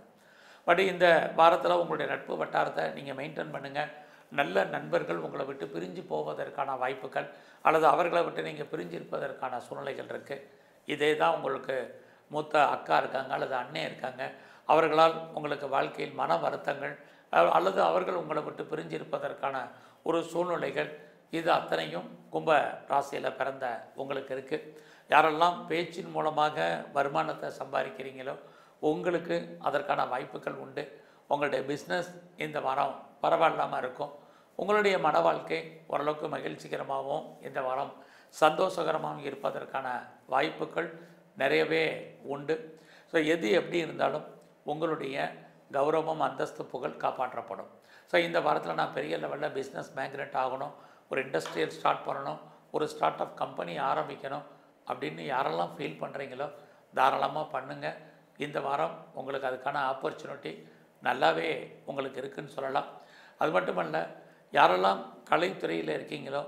S1: பட் இந்த வாரத்தில் உங்களுடைய நட்பு வட்டாரத்தை நீங்கள் மெயின்டைன் பண்ணுங்கள். நல்ல நண்பர்கள் உங்களை விட்டு பிரிஞ்சு போவதற்கான வாய்ப்புகள் அல்லது அவர்களை விட்டு நீங்கள் பிரிஞ்சு இருப்பதற்கான சூழ்நிலைகள் இருக்குது. இதே தான் உங்களுக்கு மூத்த அக்கா இருக்காங்க அல்லது அண்ணே இருக்காங்க, அவர்களால் உங்களுக்கு வாழ்க்கையில் மன வருத்தங்கள் அல்லது அவர்கள் உங்களை விட்டு பிரிஞ்சு இருப்பதற்கான ஒரு சூழ்நிலைகள், இது அத்தனையும் கும்ப ராசியில் பிறந்த உங்களுக்கு இருக்குது. யாரெல்லாம் பேச்சின் மூலமாக வருமானத்தை சம்பாதிக்கிறீங்களோ உங்களுக்கு அதற்கான வாய்ப்புகள் உண்டு. உங்களுடைய பிஸ்னஸ் இந்த வாரம் பரவாயில்லாமல் இருக்கும். உங்களுடைய மன வாழ்க்கை ஓரளவுக்கு மகிழ்ச்சிகரமாகவும் இந்த வாரம் சந்தோஷகரமாகவும் இருப்பதற்கான வாய்ப்புகள் நிறையவே உண்டு. ஸோ எது எப்படி இருந்தாலும் உங்களுடைய கௌரவம் அந்தஸ்து புகழ் காப்பாற்றப்படும். ஸோ இந்த வாரத்தில் நான் பெரிய லெவலில் பிஸ்னஸ் மேக்னெட் ஆகணும், ஒரு இண்டஸ்ட்ரியல் ஸ்டார்ட் பண்ணணும், ஒரு ஸ்டார்ட் அப் கம்பெனி ஆரம்பிக்கணும் அப்படின்னு யாரெல்லாம் ஃபீல் பண்ணுறீங்களோ தாராளமாக பண்ணுங்கள். இந்த வாரம் உங்களுக்கு அதுக்கான ஆப்பர்ச்சுனிட்டி நல்லாவே உங்களுக்கு இருக்குதுன்னு சொல்லலாம். அது மட்டுமல்ல, யாரெல்லாம் கலைத்துறையில் இருக்கீங்களோ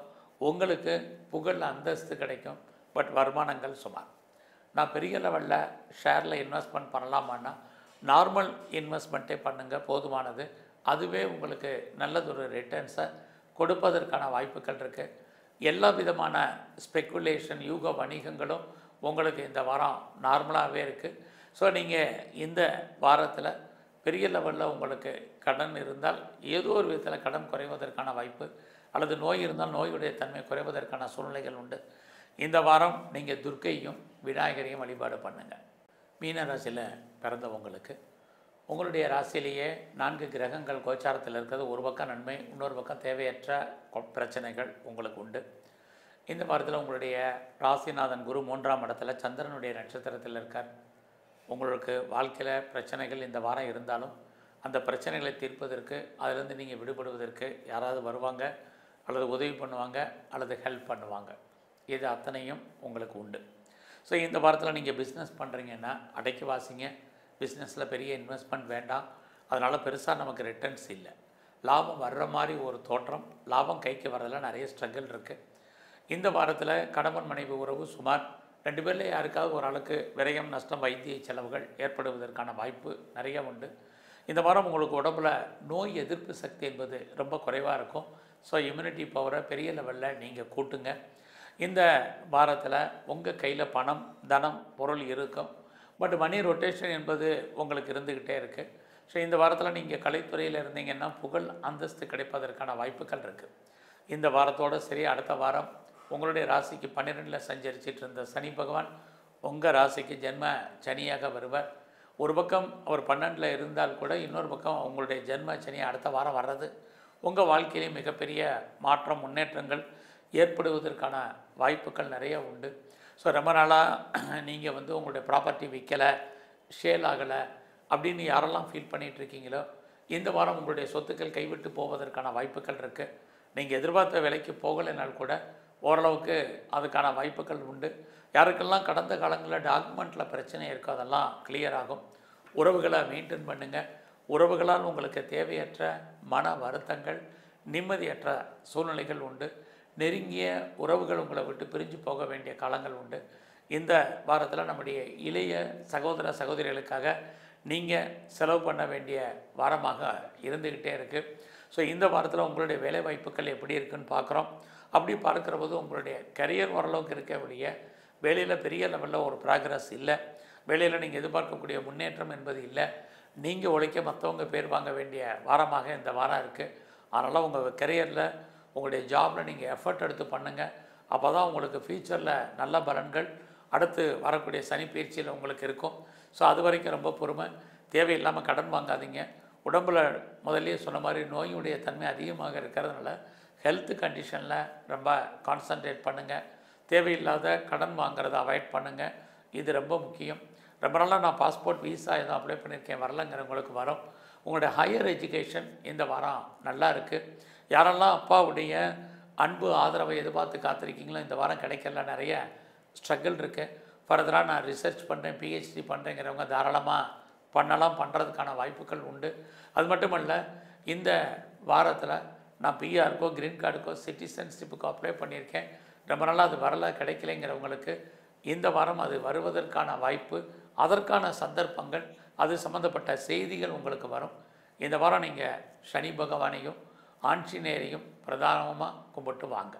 S1: உங்களுக்கு புகழ் அந்தஸ்து கிடைக்கும். பட் வருமானங்கள் சுமார். நான் பெரிய லெவலில் ஷேரில் இன்வெஸ்ட்மெண்ட் பண்ணலாமான்னா நார்மல் இன்வெஸ்ட்மெண்ட்டே பண்ணுங்கள், போதுமானது. அதுவே உங்களுக்கு நல்லதொரு ரிட்டர்ன்ஸை கொடுப்பதற்கான வாய்ப்புகள் இருக்குது. எல்லா விதமான ஸ்பெக்குலேஷன் யூக வணிகங்களும் உங்களுக்கு இந்த வாரம் நார்மலாகவே இருக்குது. ஸோ நீங்கள் இந்த வாரத்தில் பெரிய லெவலில் உங்களுக்கு கடன் இருந்தால் ஏதோ ஒரு விதத்தில் கடன் குறைவதற்கான வாய்ப்பு அல்லது நோய் இருந்தால் நோயுடைய தன்மை குறைவதற்கான சூழ்நிலைகள் உண்டு. இந்த வாரம் நீங்கள் துர்க்கையும் விநாயகரையும் வழிபாடு பண்ணுங்கள். மீன ராசியில் பிறந்தவங்களுக்கு உங்களுடைய ராசியிலேயே 4 கிரகங்கள் கோச்சாரத்தில் இருக்கிறது. ஒரு பக்கம் நன்மை, இன்னொரு பக்கம் தேவையற்ற பிரச்சனைகள் உங்களுக்கு உண்டு. இந்த வாரத்தில் உங்களுடைய ராசிநாதன் குரு 3ஆம் இடத்துல சந்திரனுடைய நட்சத்திரத்தில் இருக்கார். உங்களுக்கு வாழ்க்கையில் பிரச்சனைகள் இந்த வாரம் இருந்தாலும் அந்த பிரச்சனைகளை தீர்ப்பதற்கு அதிலிருந்து நீங்கள் விடுபடுவதற்கு யாராவது வருவாங்க அல்லது உதவி பண்ணுவாங்க அல்லது ஹெல்ப் பண்ணுவாங்க. இது அத்தனையும் உங்களுக்கு உண்டு. ஸோ இந்த வாரத்தில் நீங்கள் பிஸ்னஸ் பண்ணுறீங்கன்னா அடைக்கி வாசிங்க. பிஸ்னஸில் பெரிய இன்வெஸ்ட்மெண்ட் வேண்டாம். அதனால் பெருசாக நமக்கு ரிட்டர்ன்ஸ் இல்லை. லாபம் வர்ற மாதிரி ஒரு தோற்றம், லாபம் கைக்கு வரதில் நிறைய ஸ்ட்ரகிள் இருக்குது. இந்த வாரத்தில் கணவன் மனைவி உறவு சுமார் 2 பேரில் யாருக்காவது ஒரு ஆளுக்கு விரயம், நஷ்டம், வைத்திய செலவுகள் ஏற்படுவதற்கான வாய்ப்பு நிறைய உண்டு. இந்த வாரம் உங்களுக்கு உடம்புல நோய் எதிர்ப்பு சக்தி என்பது ரொம்ப குறைவாக இருக்கும். ஸோ இம்யூனிட்டி பவரை பெரிய லெவலில் நீங்கள் கூட்டுங்க. இந்த வாரத்தில் உங்கள் கையில் பணம், தனம், பொருள் இருக்கும். பட் மணி ரொட்டேஷன் என்பது உங்களுக்கு இருந்துக்கிட்டே இருக்குது. ஸோ இந்த வாரத்தில் நீங்கள் கலைத்துறையில் இருந்தீங்கன்னா புகழ் அந்தஸ்து கிடைப்பதற்கான வாய்ப்புகள் இருக்குது. இந்த வாரத்தோடு சரி, அடுத்த வாரம் உங்களுடைய ராசிக்கு 12ல் சஞ்சரிச்சிட்டு இருந்த சனி பகவான் உங்கள் ராசிக்கு ஜென்ம சனியாக வருவார். ஒரு பக்கம் அவர் 12ல் இருந்தால் கூட இன்னொரு பக்கம் உங்களுடைய ஜென்ம சனி அடுத்த வாரம் வர்றது உங்கள் வாழ்க்கையிலே மிகப்பெரிய மாற்றம், முன்னேற்றங்கள் ஏற்படுவதற்கான வாய்ப்புகள் நிறைய உண்டு. ஸோ ரொம்ப நாளாக நீங்கள் உங்களுடைய ப்ராப்பர்ட்டி விற்கலை, ஷேல் ஆகலை அப்படின்னு யாரெல்லாம் ஃபீல் பண்ணிகிட்ருக்கீங்களோ இந்த வாரம் உங்களுடைய சொத்துக்கள் கைவிட்டு போவதற்கான வாய்ப்புகள் இருக்குது. நீங்கள் எதிர்பார்த்த விலைக்கு போகலைனால் கூட ஓரளவுக்கு அதுக்கான வாய்ப்புகள் உண்டு. யாருக்கெல்லாம் கடந்த காலங்களில் டாக்குமெண்ட்டில் பிரச்சனை இருக்கோ அதெல்லாம் கிளியர் ஆகும். உறவுகளை மெயின்டைன் பண்ணுங்கள். உறவுகளால் உங்களுக்கு தேவையற்ற மன வருத்தங்கள், நிம்மதியற்ற சூழ்நிலைகள் உண்டு. நெருங்கிய உறவுகள் உங்களை விட்டு பிரிஞ்சு போக வேண்டிய காலங்கள் உண்டு. இந்த வாரத்தில் நம்முடைய இளைய சகோதர சகோதரிகளுக்காக நீங்கள் செலவு பண்ண வேண்டிய வாரமாக இருந்துக்கிட்டே இருக்குது. ஸோ இந்த வாரத்தில் உங்களுடைய வேலை வாய்ப்புகள் எப்படி இருக்குதுன்னு பார்க்குறோம். அப்படி பார்க்குற போது உங்களுடைய கரியர் ஓரளவுக்கு இருக்கக்கூடிய வேலையில் பெரிய லெவலில் ஒரு ப்ராக்ரஸ் இல்லை. வேலையில் நீங்கள் எதிர்பார்க்கக்கூடிய முன்னேற்றம் என்பது இல்லை. நீங்கள் உழைக்க மற்றவங்க பேர் வாங்க வேண்டிய வாரமாக இந்த வாரம் இருக்குது. அதனால் உங்கள் கரியரில் உங்களுடைய ஜாபில் நீங்கள் எஃபர்ட் எடுத்து பண்ணுங்கள். அப்போ தான் உங்களுக்கு ஃப்யூச்சரில் நல்ல பலன்கள் அடுத்து வரக்கூடிய சனி பயிற்சியில் உங்களுக்கு இருக்கும். ஸோ அது வரைக்கும் ரொம்ப பொறுமை. தேவையில்லாமல் கடன் வாங்காதீங்க. உடம்பில் முதல்லயே சொன்ன மாதிரி நோயுடைய தன்மை அதிகமாக இருக்கிறதுனால ஹெல்த் கண்டிஷனில் ரொம்ப கான்சன்ட்ரேட் பண்ணுங்கள். தேவையில்லாத கடன் வாங்குறதை அவாய்ட் பண்ணுங்கள். இது ரொம்ப முக்கியம். ரொம்ப நாளாக நான் பாஸ்போர்ட் விசா எதுவும் அப்ளை பண்ணியிருக்கேன், வரலங்கிறவங்களுக்கு வரும். உங்களுடைய ஹையர் எஜுகேஷன் இந்த வாரம் நல்லா இருக்குது. யாரெல்லாம் அப்பாவுடைய அன்பு ஆதரவை எதிர்பார்த்து காத்திருக்கீங்களோ இந்த வாரம் கிடைக்கல, நிறைய ஸ்ட்ரகிள் இருக்குது. ஃபர்தராக நான் ரிசர்ச் பண்ணுறேன், பிஹெச்டி பண்ணுறேங்கிறவங்க தாராளமாக பண்ணலாம், பண்ணுறதுக்கான வாய்ப்புகள் உண்டு. அது மட்டுமல்ல, இந்த வாரத்தில் நான் பிஆருக்கோ க்ரீன் கார்டுக்கோ சிட்டிசன்ஷிப்புக்கோ அப்ளை பண்ணியிருக்கேன், ரொம்ப நாளாக அது வரல, கிடைக்கலைங்கிறவங்களுக்கு இந்த வாரம் அது வருவதற்கான வாய்ப்பு, அதற்கான சந்தர்ப்பங்கள், அது சம்மந்தப்பட்ட செய்திகள் உங்களுக்கு வரும். இந்த வாரம் நீங்கள் சனி பகவானையும் ஆஞ்சநேயரையும் பிரதானமாக கும்பிட்டு வாங்க.